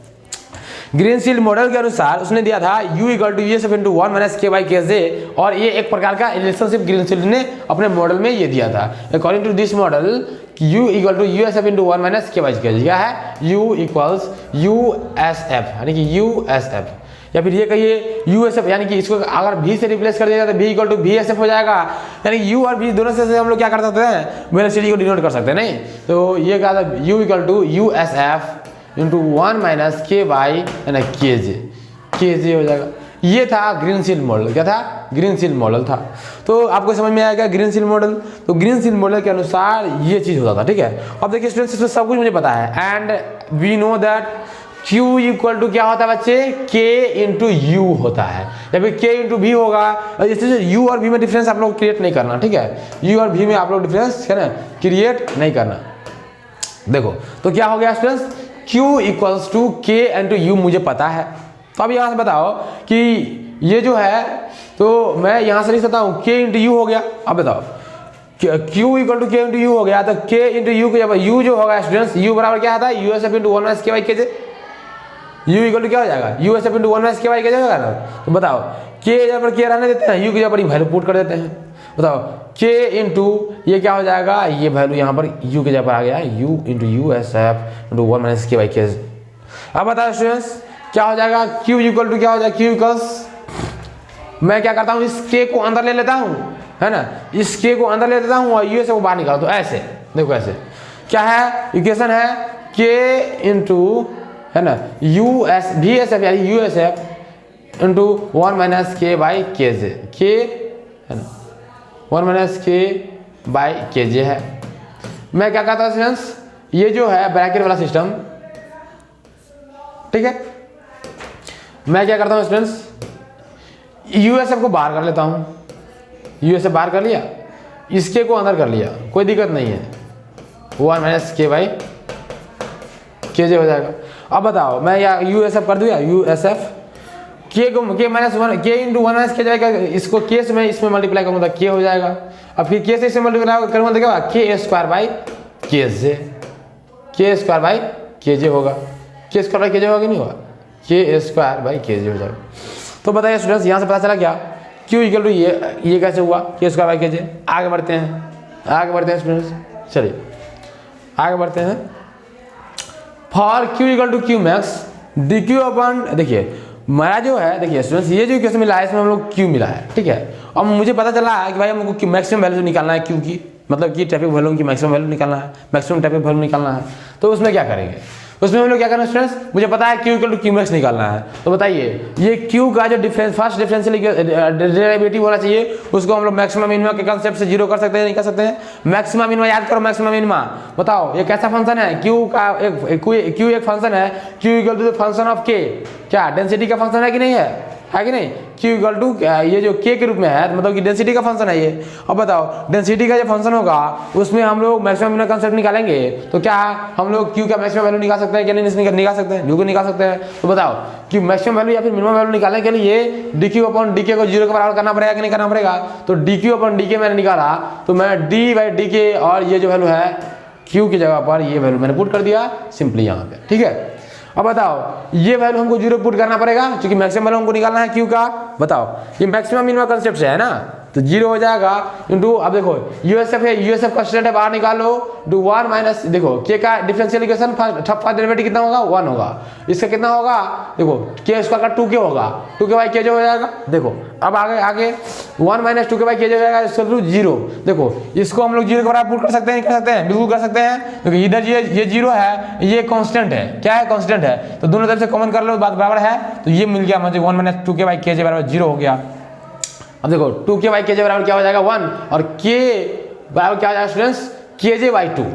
ग्रीन सील्ड मॉडल के अनुसार उसने दिया था U equal to USF into 1 minus K/KZ, और ये एक प्रकार का रिलेशनशिप ग्रीन सील्ड ने अपने मॉडल में ये दिया था। According to this model U equal to USF into 1 minus K/KZ क्या है, U इक्वल्स USF यानी कि USF, या फिर ये कहिए USF, यानी कि इसको अगर V से रिप्लेस कर दिया जाए तो V इक्वल टू VSF हो जाएगा। यानी U और V दोनों से हम लोग क्या कर सकते हैं, वेलोसिटी को डिनोट कर सकते हैं। नहीं तो ये क्या था, U equal to USF into 1 minus K/KJ हो जाएगा। ये था ग्रीन सील्ड मॉडल। क्या था, ग्रीन सील्ड मॉडल था। तो आपको समझ में आएगा ग्रीन सील्ड मॉडल। तो ग्रीन सील्ड मॉडल के अनुसार ये चीज़ होता था, ठीक है। अब देखिए स्टूडेंट्स इसमें सब कुछ मुझे पता है, and we know that Q equal to क्या होता है बच्चे, K इंटू U होता है, या फिर K इंटू V होगा। जैसे U और V में डिफरेंस आप लोग क्रिएट नहीं करना, ठीक है। U और V में आप लोग डिफरेंस है ना क्रिएट नहीं करना। देखो तो क्या हो गया students, Q equals to K into U मुझे पता है। तो अब यहाँ से बताओ कि ये जो है, तो मैं यहाँ से लिख सकता हूँ K इंटू U हो गया। अब बताओ Q equal to K into U हो गया, तो K इंटू U के जब U जो होगा स्टूडेंट्स, U बराबर क्या आता है, USF into 1 minus K/KJ। U equal to क्या हो जाएगा, USF इंटू 1 माइनस K/KJ होगा ना। तो बताओ K जगह पर K रहने देते हैं, U की जगह पर वैल्यू पुट कर देते हैं। बताओ K इंटू ये क्या हो जाएगा, ये वैल्यू यहाँ पर U की जगह पर आ गया, U into USF into 1 minus K/KJ। अब बताओ स्टूडेंट्स क्या हो जाएगा, Q इक्वल टू क्या हो जाएगा, Q इक्वल्स, मैं क्या करता हूँ इस K को अंदर ले लेता हूँ, है ना, इस K को अंदर ले लेता हूँ और USF को बाहर निकालता हूँ। ऐसे देखो, ऐसे क्या है, इक्वेशन है K इंटू है ना VSF यानी USF into 1 minus K/KJ। K है ना 1 माइनस K/KJ है। मैं क्या कहता हूँ स्टूडेंट्स, ये जो है ब्रैकेट वाला सिस्टम, ठीक है, मैं क्या करता हूँ स्टूडेंट्स, USF को बाहर कर लेता हूँ। USF बाहर कर लिया, इसके को अंदर कर लिया, कोई दिक्कत नहीं है, 1 माइनस K/KJ हो जाएगा। अब बताओ मैं या USF कर दिया, USF K minus 1 K into 1 minus K जाएगा, इसको K से मैं इसमें मल्टीप्लाई करूँगा तो K हो जाएगा। अब फिर K से इसमें मल्टीप्लाई करूँगा तो क्या होगा, K² by KJ, K² by KJ होगा। के स्क्वायर बाई के जे होगा कि नहीं होगा, के स्क्वायर बाई के जे हो जाएगा। तो बताइए स्टूडेंट्स यहाँ से पता चला क्या, क्यू इक्वल टू ये कैसे हुआ, के स्क्वायर बाई के जे। आगे बढ़ते हैं स्टूडेंट्स, चलिए आगे बढ़ते हैं। For q equal to Q max d q upon, देखिए मेरा जो है, देखिए स्टूडेंट्स ये जो इक्वेशन मिला है इसमें हम लोग क्यू मिला है, ठीक है। अब मुझे पता चला है कि भाई हमको मैक्सिमम वैल्यू निकालना है क्यू की, मतलब कि ट्रैफिक वॉल्यूम की मैक्सिमम वैल्यू निकालना है, मैक्सिमम ट्रैफिक वॉल्यूम निकालना है। तो उसमें क्या करेंगे, उसमें हम लोग क्या करना है स्टूडेंट्स, मुझे पता है Q equal to Q max निकालना है। तो बताइए ये क्यू का जो फर्स्ट डिफरेंशियल डेरिवेटिव होना चाहिए उसको हम लोग मैक्सिमम मिनिमम के कांसेप्ट से जीरो कर सकते हैं, नहीं कर सकते हैं। मैक्सिमम मिनिमम याद करो, मैक्सिमम मिनिमम बताओ ये कैसा फंक्शन है, क्यू का क्यू एक फंक्शन है, Q equal to the function of K, क्या डेंसिटी का फंक्शन है कि नहीं है कि नहीं, क्यू इक्वल टू ये जो के रूप में है मतलब कि डेंसिटी का फंक्शन है ये। अब बताओ डेंसिटी का जो फंक्शन होगा उसमें हम लोग मैक्सिमम मिनिमम कांसेप्ट निकालेंगे तो क्या हम लोग क्यू का मैक्सिमम वैल्यू निकाल सकते हैं कि नहीं निकाल सकते हैं, बिल्कुल निकाल सकते हैं। तो बताओ कि मैक्सिमम वैल्यू या फिर मिनिमम वैल्यू निकालने के लिए डी क्यू अपॉन डी के को जीरो के बराबर करना पड़ेगा कि नहीं करना पड़ेगा। तो डी क्यू अपॉन डी के मैंने निकाला तो मैं डी बाई डी के और ये जो वैल्यू है क्यू की जगह पर ये वैल्यू मैंने पुट कर दिया सिंपली यहाँ पे, ठीक है। अब बताओ ये वैल्यू हमको जीरो पुट करना पड़ेगा क्योंकि मैक्सिमम वैल्यू हमको निकालना है क्यू का। बताओ ये मैक्सिमम मिनिमम कांसेप्ट से है ना, तो जीरो हो जाएगा इंटू, अब देखो यूएसएफ है, यूएसएफ का स्टूडेंट है बाहर निकालो, डू 1 माइनस, देखो के का डिफरेंशियल इक्वेशन फर्स्ट डेरिवेटिव कितना होगा 1 होगा, इसका कितना होगा देखो के स्क्वायर का 2k होगा, 2k बाई के जो हो जाएगा। देखो अब आगे 1 माइनस 2k बाई के जो हो जाएगा इसका रूट जीरो। देखो इसको हम लोग जीरो के बराबर पुट कर सकते हैं, कर सकते हैं, बिल्कुल कर सकते हैं क्योंकि इधर ये जीरो है, ये कांस्टेंट है, क्या है कांस्टेंट है, तो दोनों तरफ से कॉमन कर लो बात बराबर है, तो ये मिल गया मुझे 1 माइनस 2k बाई के बराबर जीरो हो गया। अब देखो 2k बाई के बराबर क्या हो जाएगा 1 और k बराबर क्या हो जाएगा स्टूडेंट्स kj बाई 2।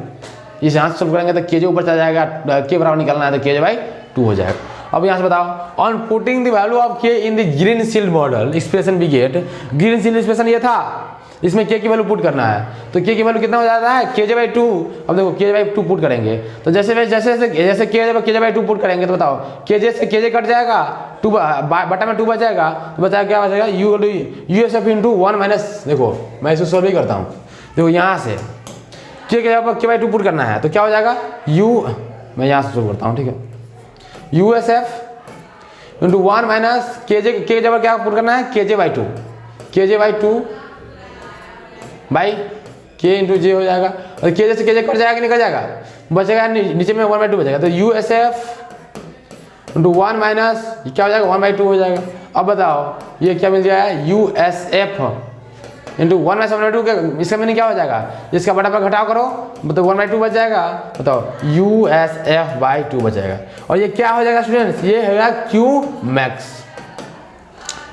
इसे यहाँ से सोल्व करेंगे तो kj ऊपर चला जाएगा, k बराबर निकालना है तो kj बाई 2 हो जाएगा। अब यहाँ से बताओ on putting the value of k in the Greenshield model expression we get, Greenshield expression ये था, इसमें k की वैल्यू पुट करना है तो k की वैल्यू कितना हो जाता है kj बाई 2। अब देखो kj बाई 2 पुट करेंगे तो जैसे kj बाई 2 पुट करेंगे तो बताओ kj से kj कट जाएगा, 2 बटा में 2 बच जाएगा, तो बचा क्या बचेगा यूएसएफ इंटू 1 माइनस, देखो मैं इसे सॉल्व ही करता हूँ, देखो यहाँ से k के जगह k बाई 2 पुट करना है तो क्या हो जाएगा मैं यहाँ से सॉल्व करता हूँ, ठीक है, यूएसएफ इंटू 1 माइनस के जगह क्या पुट करना है kj by 2, kj by 2 by के इंटू जे हो जाएगा और के से के कट जाएगा कि नहीं कट जाएगा, बचेगा नीचे में 1 बाई 2 बचेगा, तो U S F into 1 minus क्या हो जाएगा 1 बाई 2 हो जाएगा। अब बताओ ये क्या मिल जाएगा U S F into 1 minus 1 by 2 के, इसका मीनिंग क्या हो जाएगा, इसका बटा पर घटाव करो मतलब 1 बाई 2 बच जाएगा। बताओ यू एस एफ बाई 2 बचेगा और ये क्या हो जाएगा स्टूडेंट्स, ये होगा क्यू मैक्स,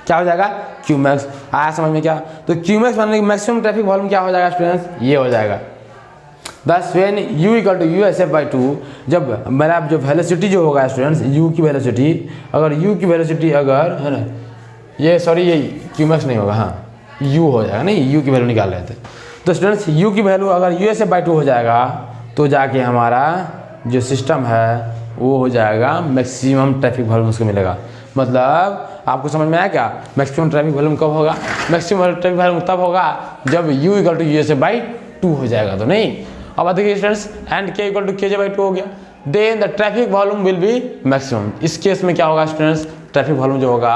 क्या हो जाएगा क्यू मैक्स। आया समझ में क्या, तो क्यू मैक्स मानने की मैक्सिमम ट्रैफिक वॉल्यूम क्या हो जाएगा स्टूडेंट्स, ये हो जाएगा। बस when u equal to U S F by 2, जब मेरा जो वेलोसिटी जो होगा स्टूडेंट्स u की वेलोसिटी, अगर u की वेलोसिटी अगर है ना, ये सॉरी ये क्यू मैक्स नहीं होगा, हाँ u हो जाएगा, नहीं u की वैल्यू निकाल रहे थे। तो स्टूडेंट्स u की वैल्यू अगर यू एस एफ बाई 2 हो जाएगा तो जाके हमारा जो सिस्टम है वो हो जाएगा मैक्सिमम ट्रैफिक वॉल्यूम उसको मिलेगा। मतलब आपको समझ में आया क्या, मैक्सिमम ट्रैफिक वॉल्यूम कब होगा, मैक्सिमम ट्रैफिक वॉल्यूम तब होगा जब u equal to U S F by 2 हो जाएगा, तो नहीं। अब देखिए students and k equal to kj by 2 हो गया, then the traffic volume will be maximum. इस केस में क्या होगा स्टूडेंट्स, ट्रैफिक वॉल्यूम जो होगा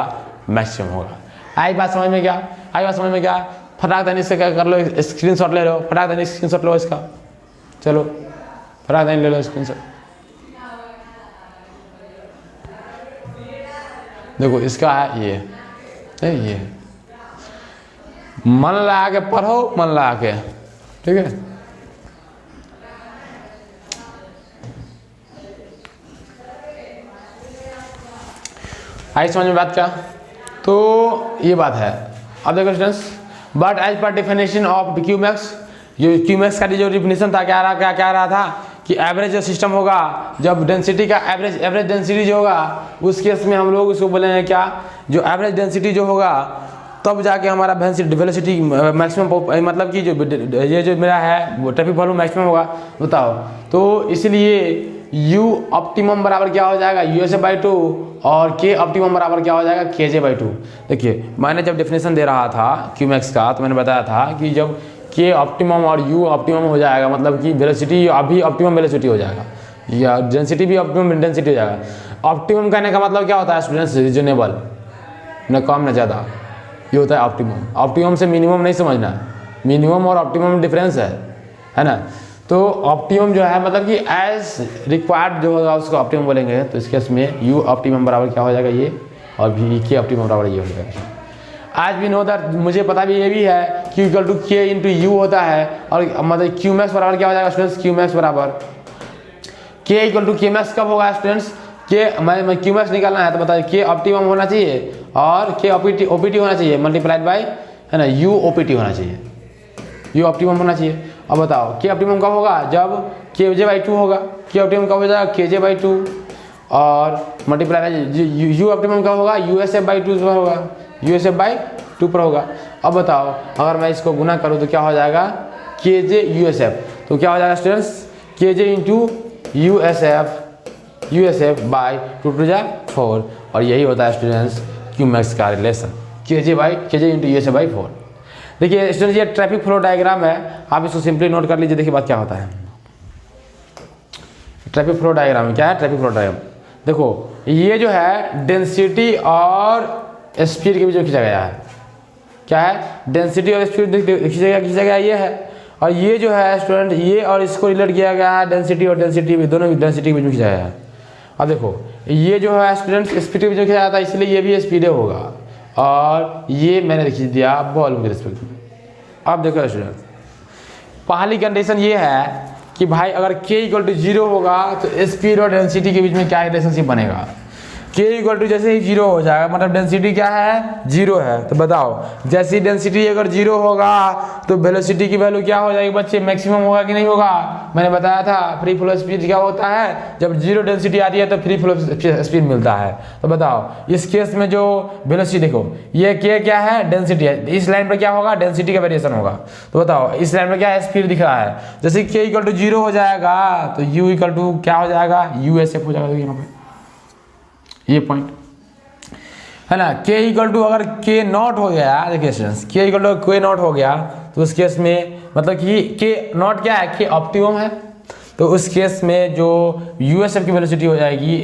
मैक्सिमम होगा। आई बात समझ में क्या, आई बात समझ में क्या, फटाक देने इससे क्या कर लो, स्क्रीनशॉट ले लो, फटाक देने स्क्रीनशॉट लो इसका, चलो फटाक देने ले लो स्क्रीनशॉट। देखो इसका है ये मन लगा के पढ़ो, मन लगा के, ठीक है। आई समझ में बात क्या, तो ये बात है। अब देखो students, but as per definition of Q max, जो क्यू मैक्स का जो डिफिनेशन था क्या रहा था कि एवरेज जो सिस्टम होगा, जब डेंसिटी का एवरेज डेंसिटी जो होगा उस केस में हम लोग उसको बोलेंगे क्या, जो एवरेज डेंसिटी जो होगा तब जाके हमारा वेलोसिटी मैक्सिमम, मतलब कि जो ये जो मेरा है वो ट्रैफिक वॉल्यूम मैक्सिमम होगा। बताओ तो इसलिए u ऑप्टिमम बराबर क्या हो जाएगा यू एस एफ बाई 2 और k ऑप्टिमम बराबर क्या हो जाएगा kj बाई 2। देखिए मैंने जब डेफिनेशन दे रहा था क्यू मैक्स का तो मैंने बताया था कि जब k ऑप्टिमम और u ऑप्टिमम हो जाएगा, मतलब कि वेलोसिटी अभी ऑप्टिमम वेलोसिटी हो जाएगा, या डेंसिटी भी ऑप्टिमम इंटेंसिटी हो जाएगा। ऑप्टिमम कहने का मतलब क्या होता है स्टूडेंट्स? रीजनेबल, न कम न ज़्यादा, ये होता है ऑप्टिमम। ऑप्टिमम से मिनिमम नहीं समझना, मिनिमम और ऑप्टिमम डिफरेंस है ना। तो ऑप्टिमम जो है मतलब कि एज रिक्वायर्ड जो होगा उसको ऑप्टिमम बोलेंगे। तो इस केस में यू ऑप्टिमम बराबर क्या हो जाएगा ये, और भी के ऑप्टिमम बराबर ये हो जाएगा। आज भी नो दैट मुझे पता भी ये भी है Q इक्वल टू के इंटू यू होता है, और मतलब क्यू मैक्स बराबर क्या हो जाएगा स्टूडेंट्स? क्यू मैक्स बराबर के इक्वल टू के मैक्स कब होगा स्टूडेंट्स? के मैं क्यू मैक्स निकालना है तो बताइए के ऑप्टिमम होना चाहिए और के ओपीटी होना चाहिए मल्टीप्लाइड बाय है ना यू ओपीटी होना चाहिए, यू ऑप्टिमम होना चाहिए। अब बताओ के ऑप्टिमम कब होगा? जब के जे बाई 2 होगा। के ऑप्टिमम कब हो जाएगा? के जे बाई 2, और मल्टीप्लाई यू ऑप्टिमम कब होगा? यू एस एफ बाई 2 पर होगा, यू एस एफ बाई 2 पर होगा। अब बताओ अगर मैं इसको गुना करूँ तो क्या हो जाएगा? के जे यू एस एफ, तो क्या हो जाएगा students? K j into u S F by 2 टू जा 4, और यही होता है स्टूडेंट्स क्यू मैक्स का relation, k j into u S F by 4। देखिए स्टूडेंट्स ये ट्रैफिक फ्लो डायग्राम है, आप इसको सिंपली नोट कर लीजिए। देखिए बात क्या होता है ट्रैफिक फ्लो डायग्राम। क्या है ट्रैफिक फ्लो डायग्राम? देखो ये जो है डेंसिटी और स्पीड के बीच में खींचा गया है। क्या है? डेंसिटी और स्पीड खींचा गया ये है, और ये जो है स्टूडेंट ये और इसको रिलेट किया गया है डेंसिटी और डेंसिटी भी, दोनों डेंसिटी के बीच में खींचा गया है। अब देखो ये जो है स्टूडेंट स्पीड के बीच में खींचा जाता है, इसलिए ये भी स्पीड होगा, और ये मैंने खींच दिया वॉल्यूम के रिस्पेक्ट में। अब देखो स्टूडेंट पहली कंडीशन ये है कि भाई अगर k इक्वल टू 0 होगा तो स्पीड और डेंसिटी के बीच में क्या रिलेशनशिप बनेगा? k इक्वल टू जैसे ही 0 हो जाएगा मतलब डेंसिटी क्या है? 0 है। तो बताओ जैसी डेंसिटी अगर 0 होगा तो वेलोसिटी की वैल्यू क्या हो जाएगी बच्चे? मैक्सिमम होगा कि नहीं होगा? मैंने बताया था फ्री फ्लो स्पीड क्या होता है, जब 0 डेंसिटी आती है तो फ्री फ्लो स्पीड मिलता है। तो बताओ इस केस में जो वेलोसिटी देखो ये k क्या है? डेंसिटी है। इस लाइन पर क्या होगा? डेंसिटी का वेरिएशन होगा। तो बताओ इस लाइन में क्या है? स्पीड दिख रहा है। जैसे k इक्वल टू 0 हो जाएगा तो u इक्वल टू क्या हो जाएगा? USF हो जाएगा। यहाँ पे ये पॉइंट है ना। k इक्वल टू अगर k नॉट हो गया, देखिए students k equal to k naught हो गया तो उस केस में मतलब कि k नॉट क्या है? k ऑप्टिमम है। तो उस केस में जो यूएसएफ की वेलोसिटी हो जाएगी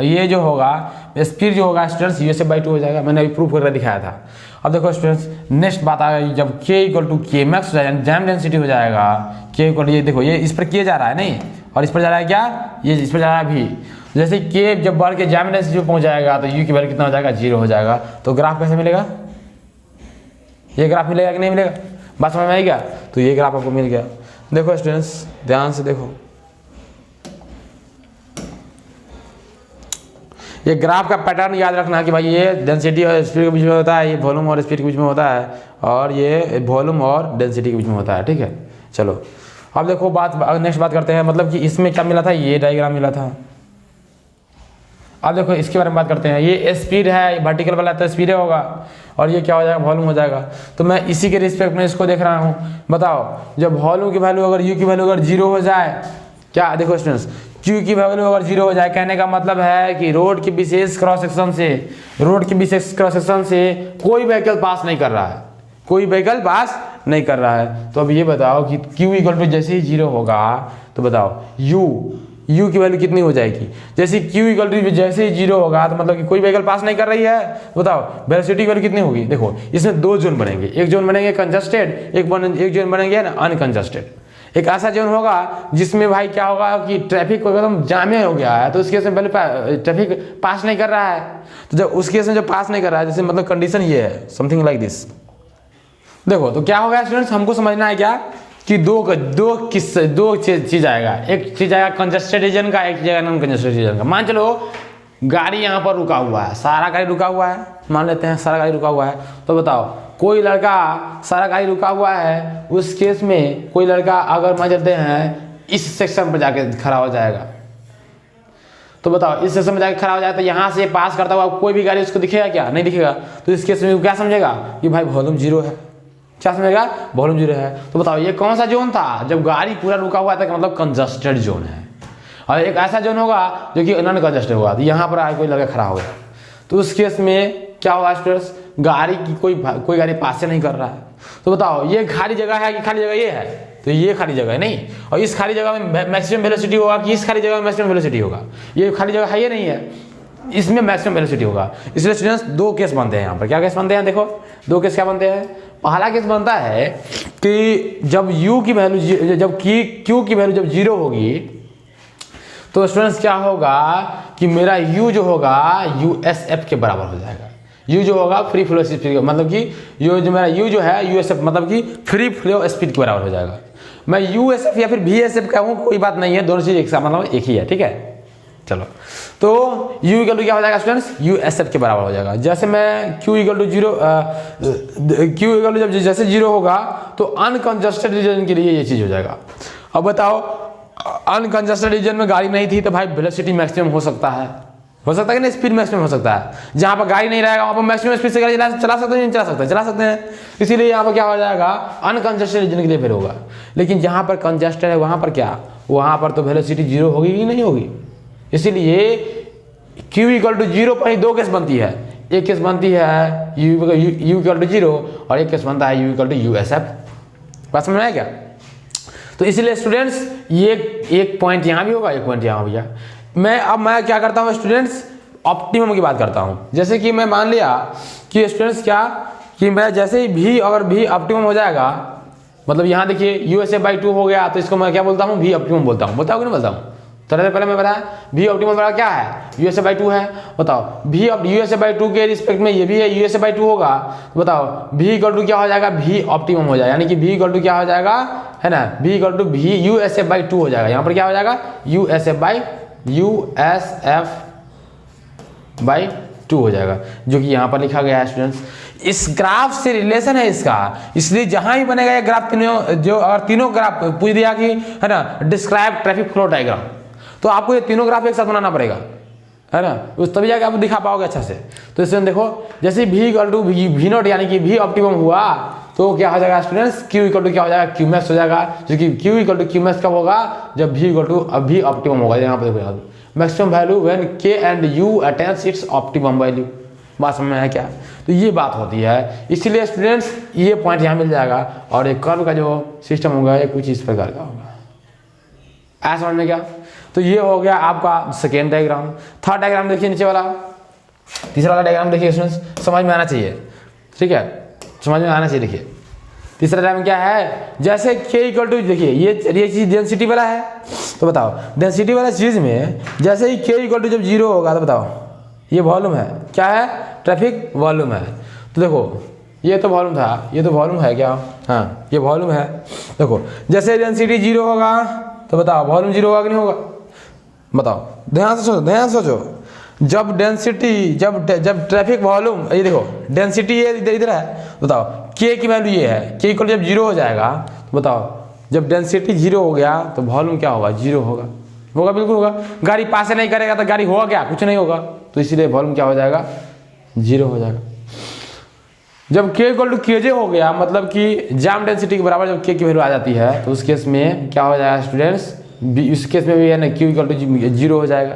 ये जो होगा स्पीड जो होगा स्टूडेंट्स यूएसएफ बाई 2 हो जाएगा। मैंने अभी प्रूफ करके दिखाया था। अब देखो स्टूडेंट्स नेक्स्ट बात आ गई, जब k इक्वल टू के मैक्स हो जाएगा जैम डेंसिटी हो जाएगा k इक्वल ये देखो ये इस पर k जा रहा है नहीं, और इस पर जा रहा है क्या? ये इस पर जा रहा है भी। जैसे k जब बढ़ के जैम डेंसिटी पे पहुंच जाएगा तो u की वैल्यू कितना हो जाएगा? 0 हो जाएगा। तो ग्राफ कैसे मिलेगा? ये ग्राफ मिलेगा कि नहीं मिलेगा? बात समझ में आएगा? तो ये ग्राफ आपको मिल गया। देखो स्टूडेंट्स ध्यान से देखो, ये ग्राफ का पैटर्न याद रखना कि भाई ये डेंसिटी और स्पीड के बीच में होता है, ये वॉल्यूम और स्पीड के बीच में होता है, और ये वॉल्यूम और डेंसिटी के बीच में होता है। ठीक है चलो अब देखो नेक्स्ट बात करते हैं, मतलब कि इसमें क्या मिला था? ये डायग्राम मिला था। अब देखो इसके बारे में बात करते हैं। ये स्पीड है, वर्टिकल वाला तो स्पीड होगा, और ये क्या हो जाएगा? वॉल्यूम हो जाएगा। तो मैं इसी के रिस्पेक्ट में इसको देख रहा हूँ। बताओ जब वॉल्यूम की वैल्यू अगर u की वैल्यू अगर 0 हो जाए, क्या देखो स्टूडेंट्स q की वैल्यू अगर 0 हो जाए, कहने का मतलब है कि रोड के विशेष क्रॉस सेक्शन से कोई व्हीकल पास नहीं कर रहा है, कोई व्हीकल पास नहीं कर रहा है। तो अब ये बताओ कि q इक्वल टू जैसे ही 0 होगा तो बताओ u की वैल्यू कितनी हो जाएगी? जैसे q इक्वल टू जैसे ही 0 होगा तो मतलब कि कोई व्हीकल पास नहीं कर रही है। बताओ वेलोसिटी की वैल्यू कितनी होगी? देखो इसमें 2 जोन बनेंगे, एक जोन बनेंगे कंजस्टेड, एक जोन बनेंगे ना अनकंजस्टेड। एक ऐसा जोन होगा जिसमें भाई क्या होगा कि ट्रैफिक एकदम जामे हो गया है, तो उस केस में पहले ट्रैफिक पास नहीं कर रहा है। तो जब उस केस में जो पास नहीं कर रहा है, जैसे मतलब कंडीशन ये है समथिंग लाइक दिस। देखो तो क्या होगा स्टूडेंट्स, हमको समझना है क्या कि दो चीज आएगा। एक चीज आएगा कंजस्टेड रीजन का, एक चीज आएगा नॉन कंजस्टेड रीजन का। मान चलो गाड़ी यहाँ पर रुका हुआ है, सारा गाड़ी रुका हुआ है, मान लेते हैं सारा गाड़ी रुका हुआ है। तो बताओ कोई लड़का सारा गाड़ी रुका हुआ है, उस केस में कोई लड़का अगर मान चलते हैं इस सेक्शन पर जाके खड़ा हो जाएगा, तो बताओ इस सेक्शन में जाके खड़ा हो जाए तो यहाँ से पास करता हुआ कोई भी गाड़ी उसको दिखेगा क्या? नहीं दिखेगा। तो इस केस में क्या समझेगा कि भाई वॉल्यूम 0 है। क्या समझेगा? वॉल्यूम 0 है। तो बताओ ये कौन सा जोन था? जब गाड़ी पूरा रुका हुआ था, मतलब कंजस्टेड जोन है। और एक ऐसा जोन होगा जो कि नॉन कंजस्टेड होगा, तो यहाँ पर आए कोई लड़का खड़ा हो गया, तो उस केस में क्या होगा स्टूडेंट्स? गाड़ी की कोई गाड़ी पास से नहीं कर रहा है। तो बताओ ये खाली जगह है कि खाली जगह ये है? तो ये खाली जगह है नहीं, और इस खाली जगह में मैक्सिमम वेलोसिटी होगा कि इस खाली जगह में मैक्सिमम वेलोसिटी होगा, ये खाली जगह है ये नहीं है, इसमें मैक्सिमम वेलोसिटी होगा। इसलिए स्टूडेंट्स दो केस बनते हैं यहाँ पर। क्या केस बनते हैं, देखो दो केस क्या बनते हैं। पहला केस बनता है कि जब u की वैल्यू जब q की वैल्यू जब 0 होगी तो स्टूडेंट्स क्या होगा कि मेरा u जो होगा USF के बराबर हो जाएगा। u जो होगा फ्री फ्लो स्पीड, मतलब कि जो मेरा u जो है USF मतलब कि फ्री फ्लो स्पीड के बराबर हो जाएगा। मैं USF या फिर VSF कहूँ कोई बात नहीं है, दोनों चीज एक साथ मतलब एक ही है, ठीक है। चलो तो u इक्वल टू क्या हो जाएगा स्टूडेंट्स, USF के बराबर हो जाएगा। जैसे मैं q equal to 0 q equal to जब जैसे 0 होगा तो अनकंजस्टेड रीजन के लिए ये चीज हो जाएगा। अब बताओ अनकंजस्टेड रीजन में गाड़ी नहीं थी तो भाई वेलोसिटी मैक्सिमम हो सकता है कि नहीं, स्पीड मैक्सिमम हो सकता है। जहाँ पर गाड़ी नहीं रहेगा वहाँ पर मैक्सिमम स्पीड से गाड़ी चला सकते हैं, चला सकते हैं। इसीलिए यहाँ पर क्या हो जाएगा, अनकंजस्टेड रीजन के लिए फिर होगा। लेकिन जहाँ पर कंजस्टेड है वहाँ पर क्या, वहाँ पर तो वेलोसिटी 0 होगी कि नहीं होगी। इसीलिए q इक्वल टू 0 पर ही दो केस बनती है। एक केस बनती है u इक्वल टू 0 और एक केस बनता है u इक्वल टू USF। बात समझ में आया क्या। तो इसलिए स्टूडेंट्स ये एक पॉइंट यहाँ भी होगा, एक पॉइंट यहाँ भैया। मैं क्या करता हूँ स्टूडेंट्स, ऑप्टिमम की बात करता हूँ। जैसे कि मैं मान लिया कि स्टूडेंट्स क्या कि मैं जैसे ही v अगर v ऑप्टिमम हो जाएगा, मतलब यहाँ देखिए USF/2 हो गया तो इसको मैं क्या बोलता हूँ, v ऑप्टिमम बोलता हूँ कि नहीं बोलता हूँ। थोड़ा देर पहले मैं बताया v ऑप्टिमम बराबर क्या है, USF/2 है। बताओ v USF/2 के रिस्पेक्ट में ये भी है USF/2 होगा, तो बताओ v इक्वल टू क्या हो जाएगा, v ऑप्टिमम हो जाएगा। यानी कि v इक्वल टू क्या हो जाएगा, है ना, v equal to v USF/2 हो जाएगा। यहाँ पर क्या हो जाएगा, USF/2 हो जाएगा, जो कि यहाँ पर लिखा गया है स्टूडेंट्स। इस ग्राफ से रिलेशन है इसका, इसलिए जहां भी बनेगा ये ग्राफ तीनों, जो अगर तीनों ग्राफ पूछ दिया कि है ना डिस्क्राइब ट्रैफिक फ्लो डायग्राम, तो आपको ये तीनों ग्राफ एक साथ बनाना पड़ेगा, है ना, उस तभी जाके आप दिखा पाओगे अच्छा से। तो इसमें देखो जैसे v इक्वल टू v0 यानी कि v ऑप्टिमम हुआ तो क्या हो जाएगा स्टूडेंट्स, q इक्वल टू क्या हो जाएगा, qmax हो जाएगा। जो कि q इक्वल टू qmax कब होगा, जब v equal to v optimum होगा। यहाँ पर देखो maximum value when k and u attains its optimum value. बात समझ में है क्या। तो ये बात होती है, इसीलिए स्टूडेंट्स ये पॉइंट यहाँ मिल जाएगा। और एक कर्व का जो सिस्टम होगा ये कुछ इस प्रकार का होगा। ऐसा समझ में क्या। तो ये हो गया आपका सेकेंड डायग्राम। थर्ड डायग्राम देखिए नीचे वाला, तीसरा वाला डायग्राम देखिए स्टूडेंट्स, समझ में आना चाहिए, ठीक है, समझ में आना चाहिए। देखिए तीसरा डायग्राम क्या है, जैसे k इक्वल टू, देखिए ये चीज डेंसिटी वाला है। तो बताओ डेंसिटी वाला चीज में जैसे ही k इक्वल टू जब 0 होगा तो बताओ ये वॉल्यूम है, क्या है, ट्रैफिक वॉल्यूम है। तो देखो ये तो वॉल्यूम था, ये तो वॉल्यूम है क्या, हाँ ये वॉल्यूम है। देखो जैसे डेंसिटी 0 होगा तो बताओ वॉल्यूम 0 होगा कि नहीं होगा। बताओ ध्यान से सोचो, जब डेंसिटी जब ट्रैफिक वॉल्यूम, ये देखो डेंसिटी ये इधर है, बताओ k की वैल्यू ये है, k इक्वल जब 0 हो जाएगा तो बताओ जब डेंसिटी 0 हो गया तो वॉल्यूम क्या होगा, 0 होगा, बिल्कुल होगा। गाड़ी पास से नहीं करेगा तो गाड़ी होगा क्या, कुछ नहीं होगा। तो इसीलिए वॉल्यूम क्या हो जाएगा, 0 हो जाएगा। जब k इक्वल टू kj हो गया, मतलब कि जाम डेंसिटी के बराबर जब k की वैल्यू आ जाती है तो उस केस में क्या हो जाएगा स्टूडेंट्स, इस केस में भी है ना q इक्वल टू 0 हो जाएगा,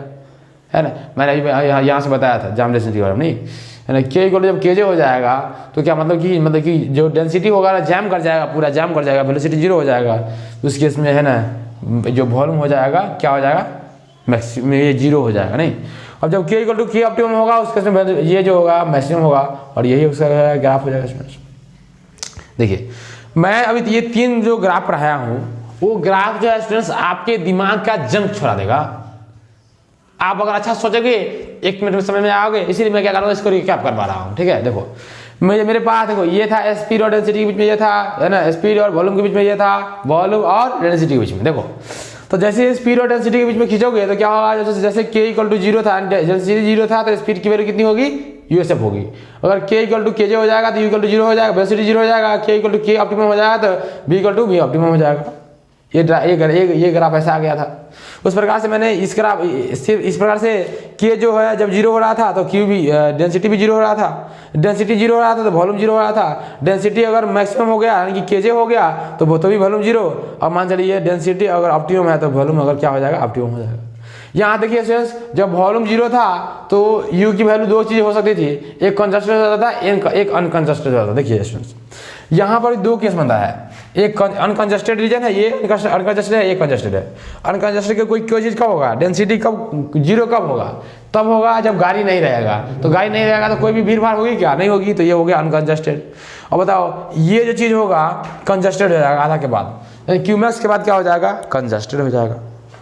है ना। मैंने अभी यहाँ से बताया था जाम डेंसिटी के बारे में, नहीं है ना। k इक्वल टू जब kj हो जाएगा तो क्या मतलब कि जो डेंसिटी होगा जैम कर जाएगा, पूरा जैम कर जाएगा, वेलोसिटी 0 हो जाएगा। तो उस केस में है ना जो वॉल्यूम हो जाएगा क्या हो जाएगा, मैक्सिमम ये 0 हो जाएगा, नहीं। अब जब k equal to k optimum होगा उस केस में ये जो होगा मैक्सिमम होगा, और यही उसका ग्राफ हो जाएगा स्टूडेंट्स। देखिए मैं अभी ये 3 जो ग्राफ पढ़ाया हूँ वो ग्राफ जो है स्टूडेंट्स आपके दिमाग का जंग छोड़ा देगा। आप अगर अच्छा सोचोगे 1 मिनट में समझ में आओगे। इसीलिए मैं क्या कर रहा हूँ, इसको रिकैप करवा रहा हूँ, ठीक है। देखो मेरे पास देखो ये था स्पीड और डेंसिटी के बीच में ये था, है ना, स्पीड और वॉल्यूम के बीच में ये था, वॉल्यूम और डेंसिटी के बीच में। देखो तो जैसे स्पीड और डेंसिटी के बीच में खींचोगे तो क्या होगा, जैसे k इक्वल टू 0 था, डेंसिटी 0 था तो स्पीड की वैल्यू कितनी होगी, USF होगी। अगर k इक्वल टू kj हो जाएगा तो u इक्वल टू 0 हो जाएगा, वेलोसिटी 0 हो जाएगा। k equal to k optimum हो जाएगा तो v equal to v optimum हो जाएगा। ये ग्राफ ऐसा आ गया था। उस प्रकार से मैंने इस ग्राफ सिर्फ इस प्रकार से k जो है जब 0 हो रहा था तो q भी डेंसिटी भी 0 हो रहा था, डेंसिटी 0 हो रहा था तो वॉल्यूम 0 हो रहा था। डेंसिटी अगर मैक्सिमम हो गया यानी कि kj हो गया तो भी वॉल्यूम 0। अब मान चलिए डेंसिटी अगर ऑप्टिमम है तो वॉल्यूम अगर क्या हो जाएगा, ऑप्टिमम हो जाएगा। यहाँ देखिए स्टूडेंट्स जब वॉल्यूम 0 था तो u की वैल्यू 2 चीजें हो सकती थी, एक कंजस्टेड हो जाता था, एक अनकंजस्टेड हो जाता था। देखिए स्टूडेंट्स यहाँ पर 2 केस बनता है, एक अनकंजस्टेड रीजन है, ये अनकंजस्टेड है, ये कंजस्टेड है। अनकंजस्टेड का कोई चीज़ कब होगा, डेंसिटी कब जीरो कब होगा, तब होगा जब गाड़ी नहीं रहेगा। तो गाड़ी नहीं रहेगा तो कोई भी भीड़ भाड़ होगी क्या, नहीं होगी, तो ये हो गया अनकंजस्टेड। और बताओ ये जो चीज़ होगा कंजस्टेड हो जाएगा आधा के बाद, क्यूमैक्स के बाद क्या हो जाएगा, कंजस्टेड हो जाएगा।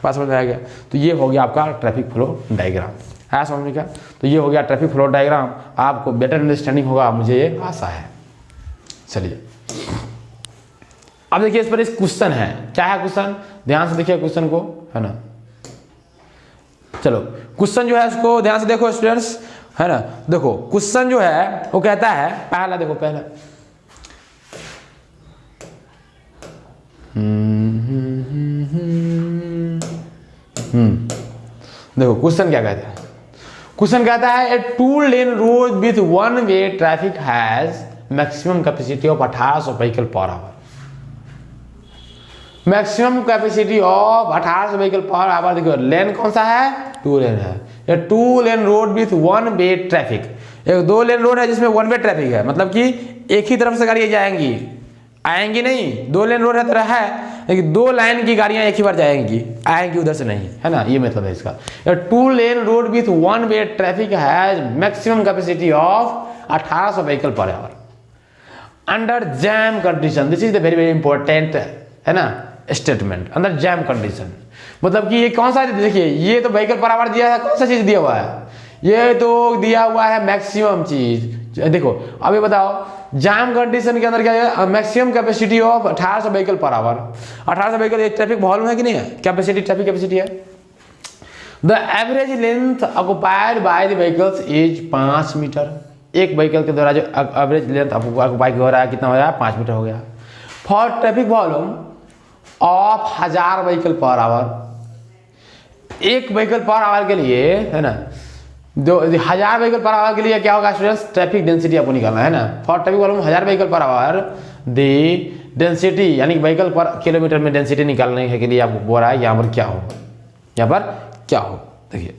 पास समझ में आ गया। तो ये हो गया आपका ट्रैफिक फ्लो डायग्राम है, समझ में क्या। तो ये हो गया ट्रैफिक फ्लो डायग्राम, आपको बेटर अंडरस्टैंडिंग होगा, मुझे ये आशा है। चलिए अब देखिए इस पर इस क्वेश्चन है, क्या है क्वेश्चन, ध्यान से देखिए क्वेश्चन को, है ना। चलो क्वेश्चन जो है उसको ध्यान से देखो स्टूडेंट्स, है ना। देखो क्वेश्चन जो है वो कहता है, पहला देखो पहला, देखो क्वेश्चन क्या कहता है। क्वेश्चन कहता है ए 2 lane road with 1 way traffic has maximum capacity of 1800 vehicle per our. Maximum capacity of 1800 vehicle per our. देखो लेन कौन सा है, 2 लेन है। ये 2 lane road with 1 way traffic, एक 2 लेन रोड है जिसमें 1 वे ट्रैफिक है, मतलब कि एक ही तरफ से गाड़ियां जाएंगी, आएंगी नहीं। 2 लेन रोड है तो है, लेकिन 2 लाइन की गाड़ियां एक ही बार जाएंगी, आएंगी उधर से नहीं, है ना, ये मतलब है इसका। 2 lane road with 1 way traffic has maximum capacity of 1800 vehicle per our under jam condition. This is the very very important, है ना, स्टेटमेंट, अंडर जैम कंडीशन। मतलब कि ये कौन सा, देखिए ये तो व्हीकल पर आवर दिया है, कौन सा चीज दिया हुआ है, ये तो दिया हुआ है मैक्सिमम चीज। देखो अभी बताओ जैम कंडीशन के अंदर क्या है, maximum capacity of 1800 vehicle per hour. 1800 vehicle एक ट्रैफिक वॉल्यूम है कि नहीं है, कैपेसिटी, ट्रैफिक कैपेसिटी है। The average length occupied by the vehicles is 5 metre. एक व्हीकल के द्वारा जो एवरेज लेंथ ऑक्युपाई हो रहा है कितना हो रहा है, 5 मीटर हो गया। For traffic volume of 1000 vehicle per our, एक व्हीकल पर आवर के लिए, है ना, जो 1000 व्हीकल पर आवर के लिए क्या होगा स्टूडेंट्स, ट्रैफिक डेंसिटी आपको निकालना है ना। For traffic volume 1000 vehicle per our the density, यानी व्हीकल पर किलोमीटर में डेंसिटी निकालने के लिए आपको बोल रहा है यहाँ पर क्या हो, यहाँ पर क्या हो। देखिए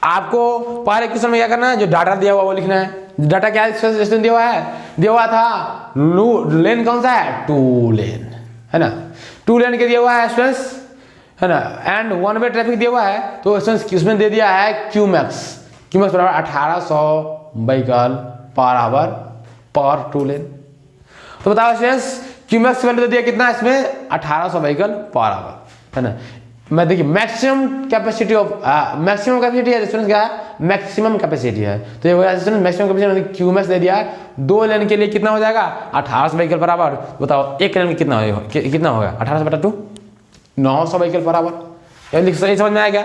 आपको पहले क्वेश्चन में क्या करना है, जो डाटा दिया हुआ वो लिखना है। डाटा क्या दिया हुआ है, दिया हुआ था लेन कौन सा है, 2 लेन, है ना, 2 लेन के दिया हुआ है स्टूडेंट्स, है ना, एंड 1 वे ट्रैफिक दिया हुआ है। तो इसमें दे दिया है क्यूमैक्स, क्यूमैक्स बराबर 1800 व्हीकल पर आवर पर 2 लेन। तो बताओ स्टूडेंट्स क्यूमैक्स वैल्यू दे दिया कितना, इसमें 1800 व्हीकल पर आवर, है ना। मैं देखिए maximum capacity of, maximum capacity है स्टूडेंट्स, क्या है, मैक्सिमम कैपेसिटी है। तो ये हो गया स्टूडेंट मैक्सिमम कैपेसिटी, क्यूमैक्स दे दिया 2 लेन के लिए कितना हो जाएगा, 1800 व्हीकल पर आवर। बताओ एक लेन कितना होगा, 1800 बटा 2, 900 व्हीकल पर आवर। ये समझ में आया क्या।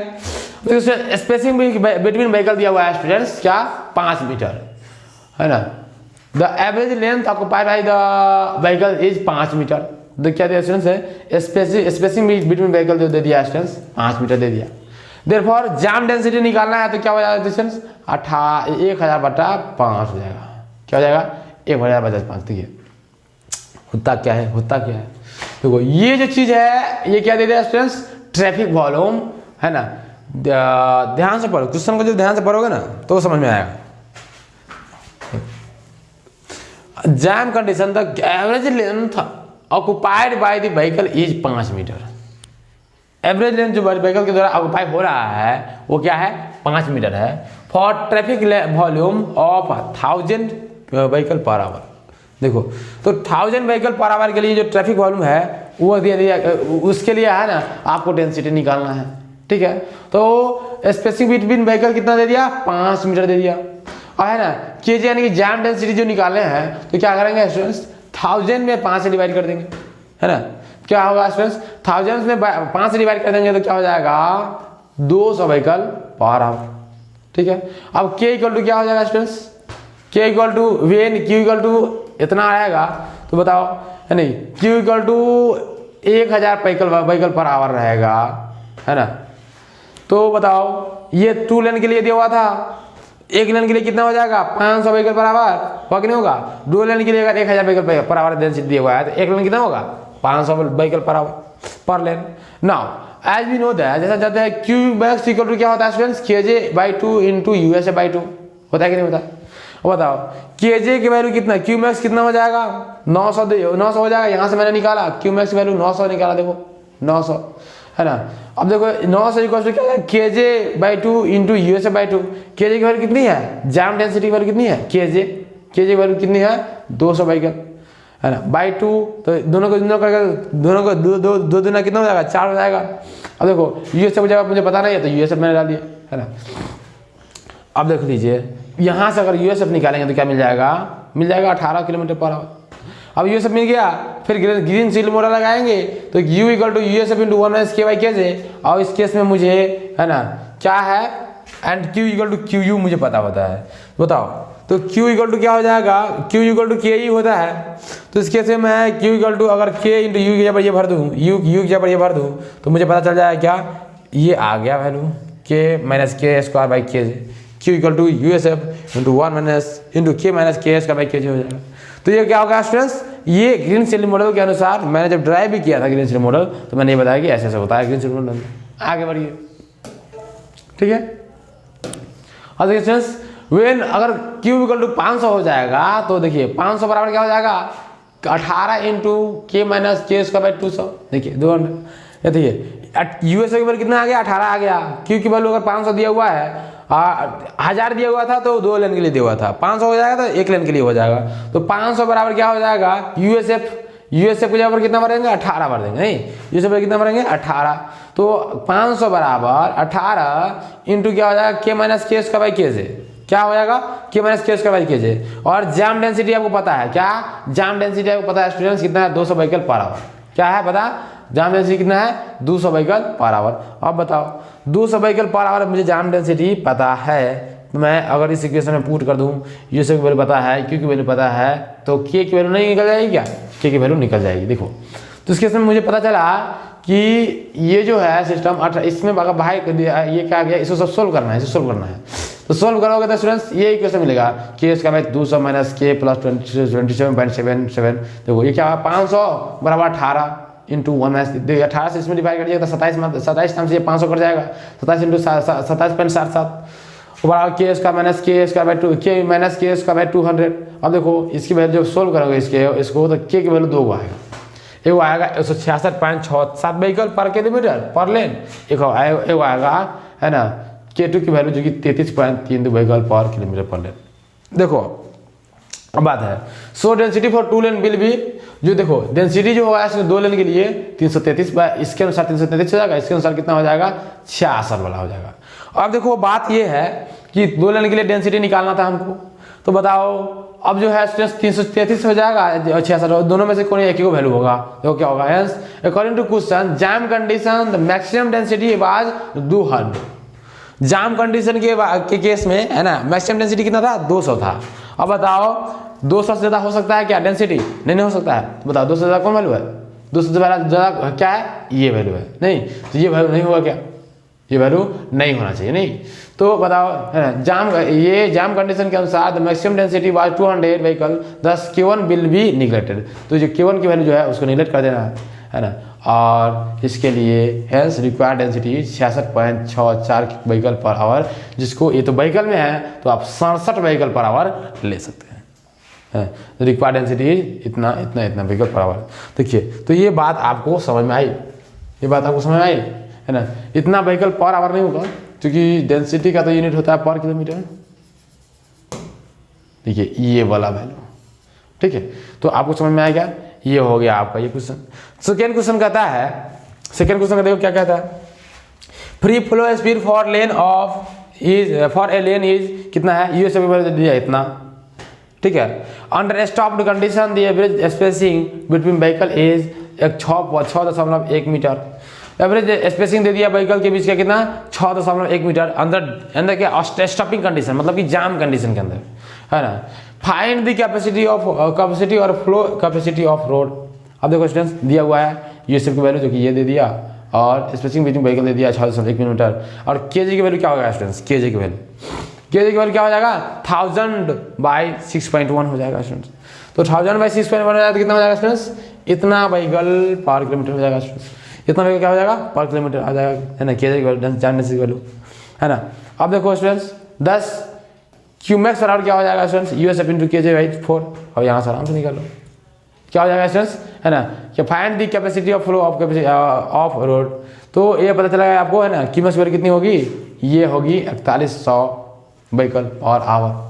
स्पेसिंग बिटवीन व्हीकल दिया हुआ है स्टूडेंट्स क्या, 5 मीटर, है ना। The average length occupied by the vehicle is 5 metre. क्या दिया स्टूडेंट्स है, स्पेसिंग बिटवीन व्हीकल दे दिया स्टूडेंट्स 5 मीटर दे दिया। देयरफॉर जाम डेंसिटी निकालना है तो क्या हो जाएगा स्टूडेंट्स, 1000 बटा 5 हो जाएगा। क्या हो जाएगा, 1000 बटा 5। देखिए होता क्या है, देखो ये जो चीज है ये क्या दे दिया स्टूडेंट्स, ट्रैफिक वॉल्यूम, है ना। ध्यान से पढ़ो क्वेश्चन को, जब ध्यान से पढ़ोगे ना तो समझ में आएगा। Jam condition the average length occupied by the vehicle is 5 metre. Average length जो व्हीकल के द्वारा ऑक्युपाई हो रहा है वो क्या है, 5 मीटर है। For traffic volume of 1000 vehicle per our. देखो तो 1000 व्हीकल पर आवर के लिए जो ट्रैफिक वॉल्यूम है वो दिया, उसके लिए है ना आपको डेंसिटी निकालना है, ठीक है। तो स्पेसिंग बिटवीन व्हीकल कितना दे दिया, 5 मीटर दे दिया, और है ना केजी यानी कि जैम डेंसिटी जो निकालने हैं तो क्या करेंगे स्टूडेंट्स, 1000 में 5 से डिवाइड कर देंगे, है ना। क्या होगा स्टूडेंट्स, 1000 में 5 से डिवाइड कर देंगे तो क्या हो जाएगा, 200 व्हीकल पर आवर, ठीक है। अब के इक्वल टू क्या हो जाएगा students, K equal to when Q equal to इतना आएगा तो बताओ, है नहीं, क्यू equal to 1000 vehicle per hour रहेगा, है ना। तो बताओ ये 2 लेन के लिए दिया हुआ था, एक लेन के लिए कितना हो जाएगा, 500 व्हीकल पर आवर, होगा कि नहीं होगा। 2 लेन के लिए अगर 1000 व्हीकल पर आवर डेंसिटी दिया हुआ है तो एक लेन कितना होगा, 500 vehicle per hour per lane. Now as we know that, जैसा जानते हैं क्यू मैक्स इक्वल टू क्या होता है students, KJ by 2 into USA by 2 होता है कि नहीं होता। अब बताओ केजे की वैल्यू कितना, क्यू मैक्स कितना हो जाएगा 900 900 हो जाएगा। यहाँ से मैंने निकाला क्यू मैक्स की वैल्यू 900 निकाला, देखो 900 है ना। अब देखो 900 इक्वल टू क्या है kj/2 इंटू USA/2। केजे की वैल्यू कितनी है, जाम डेंसिटी की वैल्यू कितनी है केजे की वैल्यू कितनी है 200 व्हीकल है ना बाई 2। तो दोनों को दो दुना कितना हो जाएगा 4 हो जाएगा। अब देखो यूएसएफ की जगह मुझे पता नहीं है तो यूएसएफ मैंने डाल दिया है ना। अब देख लीजिए यहाँ से अगर यूएसएफ निकालेंगे तो क्या मिल जाएगा 18 km/h। अब यूएसएफ मिल गया, फिर ग्रीन शील्ड मॉडल लगाएंगे तो U equal to USF into 1 k/kj। और इस केस में मुझे है ना क्या है and Q equal to QU मुझे पता होता है। बताओ तो Q इक्वल टू क्या हो जाएगा, Q इक्वल टू KE होता है। तो इस केस में मैं Q इक्वल टू अगर K इंटू U की जगह पर ये भर दूँ, U की जगह पर ये भर दूँ तो मुझे पता चल जाएगा क्या, ये आ गया value K-K²/kj। Q equal to USF into 1 into K-K²/kj हो जाएगा। तो ये क्या होगा स्टूडेंट्स, ये ग्रीन शील्ड मॉडल के अनुसार मैंने जब ड्राइव भी किया था ग्रीन शील्ड मॉडल तो मैंने ये बताया कि ऐसे ऐसे होता है ग्रीन शील्ड मॉडल। आगे बढ़िए, ठीक है। और देखिए स्टूडेंट्स वेन अगर Q इक्वल टू 500 हो जाएगा तो देखिए 500 बराबर क्या हो जाएगा 18 इंटू K-K²/200। देखिए 200। ये देखिए यूएसए की वैल्यू कितना आ गया 18 आ गया। Q की वैल्यू अगर 500 दिया हुआ है 1000 दिया हुआ था तो 2 लेन के लिए दिया हुआ था, 500 हो जाएगा तो 1 लेन के लिए हो जाएगा। तो 500 बराबर क्या हो जाएगा यूएसएफ की जगह पर कितना भरेंगे 18 भर देंगे, नहीं यूएसएफ पर कितना भरेंगे 18। तो 500 बराबर 18 इंटू क्या हो जाएगा K-K²/kj। क्या हो जाएगा K-K²/kj। और जाम डेंसिटी आपको पता है, क्या जाम डेंसिटी आपको पता है स्टूडेंट्स कितना है 200 व्हीकल/आवर। क्या है पता, जाम डेंसिटी कितना है 200 व्हीकल/आवर। अब बताओ 200 व्हीकल/आवर मुझे जाम डेंसिटी पता है तो मैं अगर इस इक्वेशन में पुट कर दूं यूएसए की वैल्यू पता है Q की वैल्यू पता है तो K की वैल्यू नहीं निकल जाएगी क्या, K की वैल्यू निकल जाएगी। देखो तो इस केस में मुझे पता चला कि ये जो है सिस्टम इसमें अगर भाई ये क्या गया, इसको सब सोल्व करना है, इसे सोल्व करना है। तो सोल्व करोगे तो स्टूडेंट्स ये इक्वेशन मिलेगा K² 200 - K + 27.77। देखो ये क्या है 500 बराबर 18 इंटू 1 18 से इसमें डिवाइड करिएगा तो 27 टाइम से ये 500 कट जाएगा, 27 इंटू 27.77 बराबर K² - K²/200। अब देखो इसकी वैल्यू जब सोल्व करोगे इसको तो K की वैल्यू 2 आएगा। एक आएगा 166.67 व्हीकल/किलोमीटर पर लेन, एक आएगा है ना K2 की वैल्यू जो कि 33.32 व्हीकल/किलोमीटर पर लेन। देखो अब बात है सो डेंसिटी फॉर 2 लेन विल भी, जो देखो डेंसिटी जो होगा इसमें 2 लेन के लिए 333 इसके अनुसार 333 हो जाएगा, इसके अनुसार कितना हो जाएगा 66 वाला हो जाएगा। अब देखो बात ये है कि 2 लेन के लिए डेंसिटी निकालना था हमको, तो बताओ अब जो है 333 हो जाएगा 66, दोनों में से कोई एक ही को वैल्यू होगा। देखो क्या होगा hence according to question jam condition the maximum density was 200। Jam condition के केस में है ना मैक्सिमम डेंसिटी कितना था 200 था। अब बताओ 200 से ज़्यादा हो सकता है क्या डेंसिटी, नहीं हो सकता है। तो बताओ 200 से ज़्यादा कौन वैल्यू है, 200 से ज़्यादा क्या है ये वैल्यू है, नहीं तो ये वैल्यू नहीं होगा क्या, ये वैल्यू नहीं होना चाहिए, नहीं। तो बताओ है ना जाम कंडीशन के अनुसार the maximum density was 200 vehicle, दस K1 विल बी निगलेक्टेड। तो जो K1 की वैल्यू जो है उसको निगलेक्ट कर देना है ना। और इसके लिए हेंस रिक्वायर्ड डेंसिटी 66.64 व्हीकल/आवर, जिसको ये तो व्हीकल में है तो आप 67 व्हीकल/आवर ले सकते हैं। रिक्वायर्ड डेंसिटी इतना व्हीकल/आवर। देखिए तो ये बात आपको समझ में आई, ये बात आपको समझ में आई है ना। इतना व्हीकल/आवर नहीं होगा क्योंकि डेंसिटी का तो यूनिट होता है पर किलोमीटर। देखिए ये वाला वैल्यू, ठीक है। तो आपको समझ में आएगा, ये हो गया आपका ये क्वेश्चन। सेकेंड क्वेश्चन कहता है, सेकेंड क्वेश्चन का देखो क्या कहता है, free flow speed for lane of is for a lane is कितना है यूएसए में दिया इतना, ठीक है। Under stopped condition the average spacing between vehicle is 6.1 metre. Average spacing दे दिया व्हीकल के बीच का कितना 6.1 मीटर अंदर क्या स्टॉपिंग कंडीशन मतलब कि जाम कंडीशन के अंदर है ना। फाइंड द कैपेसिटी और फ्लो कैपेसिटी ऑफ रोड। अब देखो स्टूडेंट्स दिया हुआ है यूएसएफ की वैल्यू जो कि ये दे दिया और स्पेसिंग बिटवीन व्हीकल दे दिया 6.1 मीटर। और केजी की वैल्यू क्या होगा स्टूडेंट्स, केजी की वैल्यू क्या हो जाएगा 1000/6.1 हो जाएगा स्टूडेंट्स। तो 1000/6.1 हो जाएगा तो कितना हो जाएगा स्टूडेंट्स, इतना व्हीकल/किलोमीटर हो जाएगा स्टूडेंट्स। इतना व्हीकल क्या हो जाएगा पर किलोमीटर आ जाएगा है ना, केजी की वैल्यू जान की वैल्यू है ना। अब देखो स्टूडेंट्स 10 Qmax बराबर क्या हो जाएगा स्टूडेंट्स, यूएसएफ इंटू के जे बाई 4। और यहाँ से आराम से निकाल लो क्या हो जाएगा स्टूडेंट्स, है ना, कि find the capacity of flow of of road. तो ये पता चला आपको, है ना, Qmax वैल्यू कितनी होगी, ये होगी 4100 व्हीकल और आवर।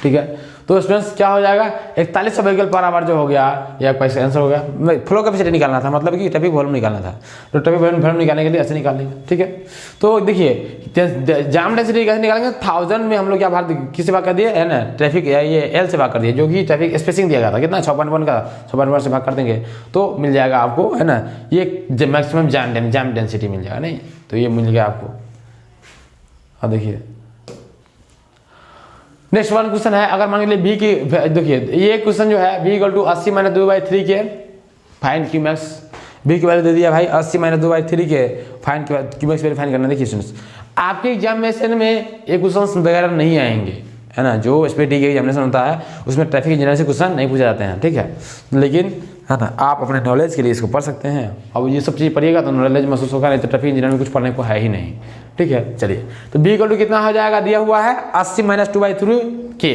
ठीक है, तो स्टूडेंट्स क्या हो जाएगा, 4100 व्हीकल पर आवर जो हो गया, ये आपका इसका आंसर हो गया। फ्लो कैपेसिटी निकालना था, मतलब कि ट्रैफिक वॉल्यूम निकालना था, तो ट्रैफिक वॉल्यूम निकालने के लिए ऐसे निकाल लेंगे। ठीक है, तो देखिए जाम डेंसिटी कैसे निकालेंगे, 1000 में हम लोग क्या भाग किससे भाग कर दिए, है ना, ट्रैफिक ये एल से भाग कर दिए, जो कि ट्रैफिक स्पेसिंग दिया गया था कितना 6.1 का, 6.1 से भाग कर देंगे तो मिल जाएगा आपको, है ना, ये मैक्सिमम जाम डेंसिटी मिल जाएगा। नहीं तो ये मिल गया आपको। अब देखिए नेक्स्ट वन क्वेश्चन है, अगर मान लीजिए बी की, देखिए ये क्वेश्चन जो है बी इक्वल टू 80 माइनस 2/3 के फाइंड Qmax, बी की वैल्यू दे दिया भाई 80 माइनस 2/3 के फाइंड Qmax वैल्यू फाइंड करना। देखिए स्टूडेंट्स आपके एग्जामिनेशन में ये क्वेश्चन वगैरह नहीं आएंगे, है ना, जो एसपीटी के एग्जामिनेशन होता है उसमें ट्रैफिक इंजीनियर से क्वेश्चन नहीं पूछे जाते हैं। ठीक है, लेकिन है ना आप अपने नॉलेज के लिए इसको पढ़ सकते हैं। अब ये सब चीज़ पढ़िएगा तो नॉलेज महसूस होगा, नहीं तो ट्रैफिक इंजीनियर में कुछ पढ़ने को है ही नहीं। ठीक है, चलिए तो बी इक्वल टू कितना हो जाएगा, दिया हुआ है 80 माइनस 2/3 के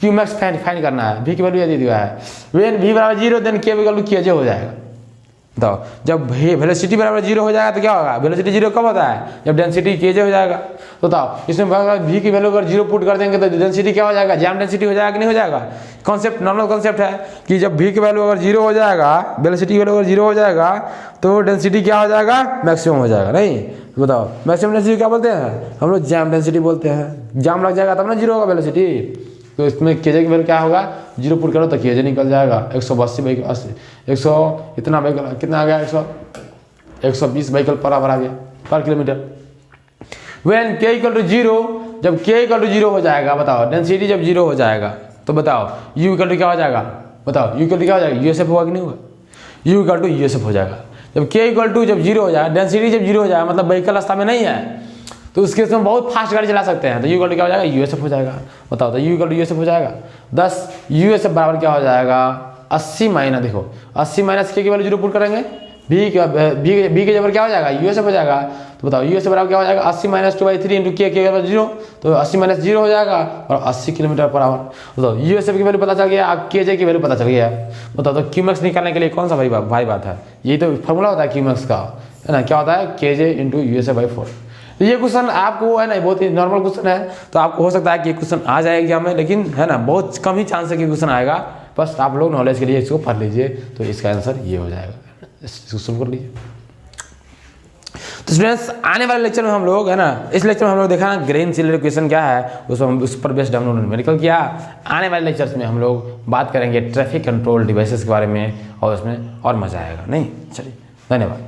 Qmax फाइंड करना है। भी की वैल्यू दे दिया है, वेन भी बराबर 0 देन के इक्वल टू के हो जाएगा। तो जब वेलोसिटी बराबर 0 हो जाएगा तो क्या होगा, वेलोसिटी 0 कब होता है, जब डेंसिटी के हो जाएगा। तो बताओ इसमें भी की वैल्यू अगर 0 पुट कर देंगे तो डेंसिटी क्या हो जाएगा, जैम डेंसिटी हो जाएगा कि नहीं हो जाएगा। कॉन्सेप्ट नॉर्मल कॉन्सेप्ट है कि जब भी की वैल्यू अगर 0 हो जाएगा, वेलोसिटी की वैल्यू अगर 0 हो जाएगा तो डेंसिटी क्या हो जाएगा, मैक्सिमम हो जाएगा। नहीं बताओ मैक्सिमम डेंसिटी क्या बोलते हैं हम लोग, जैम डेंसिटी बोलते हैं। जाम लग जाएगा तब ना 0 होगा वेलोसिटी। तो इसमें केजे की वैल्यू क्या होगा, 0 पुट करो तो केजे निकल जाएगा 180 व्हीकल, 100 इतना व्हीकल कितना आ गया, 120 व्हीकल पर आवर आ गया पर किलोमीटर। वेन के इक्वल टू 0, जब के इक्वल टू 0 हो जाएगा, बताओ डेंसिटी जब 0 हो जाएगा तो बताओ यू इक्वल टू क्या हो जाएगा, बताओ यू इक्वल टू क्या हो जाएगा, यूएसएफ होगा कि नहीं होगा, यू इक्वल टू यूएसएफ हो जाएगा। जब के इक्वल टू जब 0 हो जाएगा, डेंसिटी जब 0 हो जाएगा, मतलब व्हीकल रास्ता में नहीं है तो उसके उसमें बहुत फास्ट गाड़ी चला सकते हैं, तो यू इक्वल टू क्या हो जाएगा, यूएसएफ हो जाएगा। बताओ तो यू इक्वल टू यूएसएफ हो जाएगा 10, यूएसएफ बराबर क्या हो जाएगा 80 माइनस, देखो 80 माइनस के वैल्यू 0 पुट करेंगे, बी के जबर क्या हो जाएगा, यूएसएफ हो जाएगा। तो बताओ यूएसएफ बराबर क्या हो जाएगा 80 माइनस 2/3 इंटू के 0, तो 80 माइनस 0 हो जाएगा और 80 किलोमीटर पर आवर। बताओ यूएसएफ की वैल्यू पता चल गया, केजे की वैल्यू पता चल गया। बताओ तो Qmax निकालने के लिए कौन सा भाई बात है, यही तो फॉर्मूला होता है Qmax का, है ना, क्या होता है केजे इंटू यूएसएफ/4। तो ये क्वेश्चन आपको, है ना, बहुत ही नॉर्मल क्वेश्चन है, तो आपको हो सकता है कि क्वेश्चन आ जाए एग्जाम में, लेकिन है ना बहुत कम ही चांस है कि क्वेश्चन आएगा। बस आप लोग नॉलेज के लिए इसको पढ़ लीजिए तो इसका आंसर ये हो जाएगा, इसको सुन कर लीजिए। तो स्टूडेंट्स आने वाले लेक्चर में हम लोग, है ना, इस लेक्चर में हम लोग देखा ना ग्रेन सीलर क्वेश्चन क्या है, उस पर बेस्ड हम लोग न्यूमेरिकल किया। आने वाले लेक्चर्स में हम लोग बात करेंगे ट्रैफिक कंट्रोल डिवाइसेस के बारे में और उसमें और मजा आएगा। नहीं चलिए, धन्यवाद।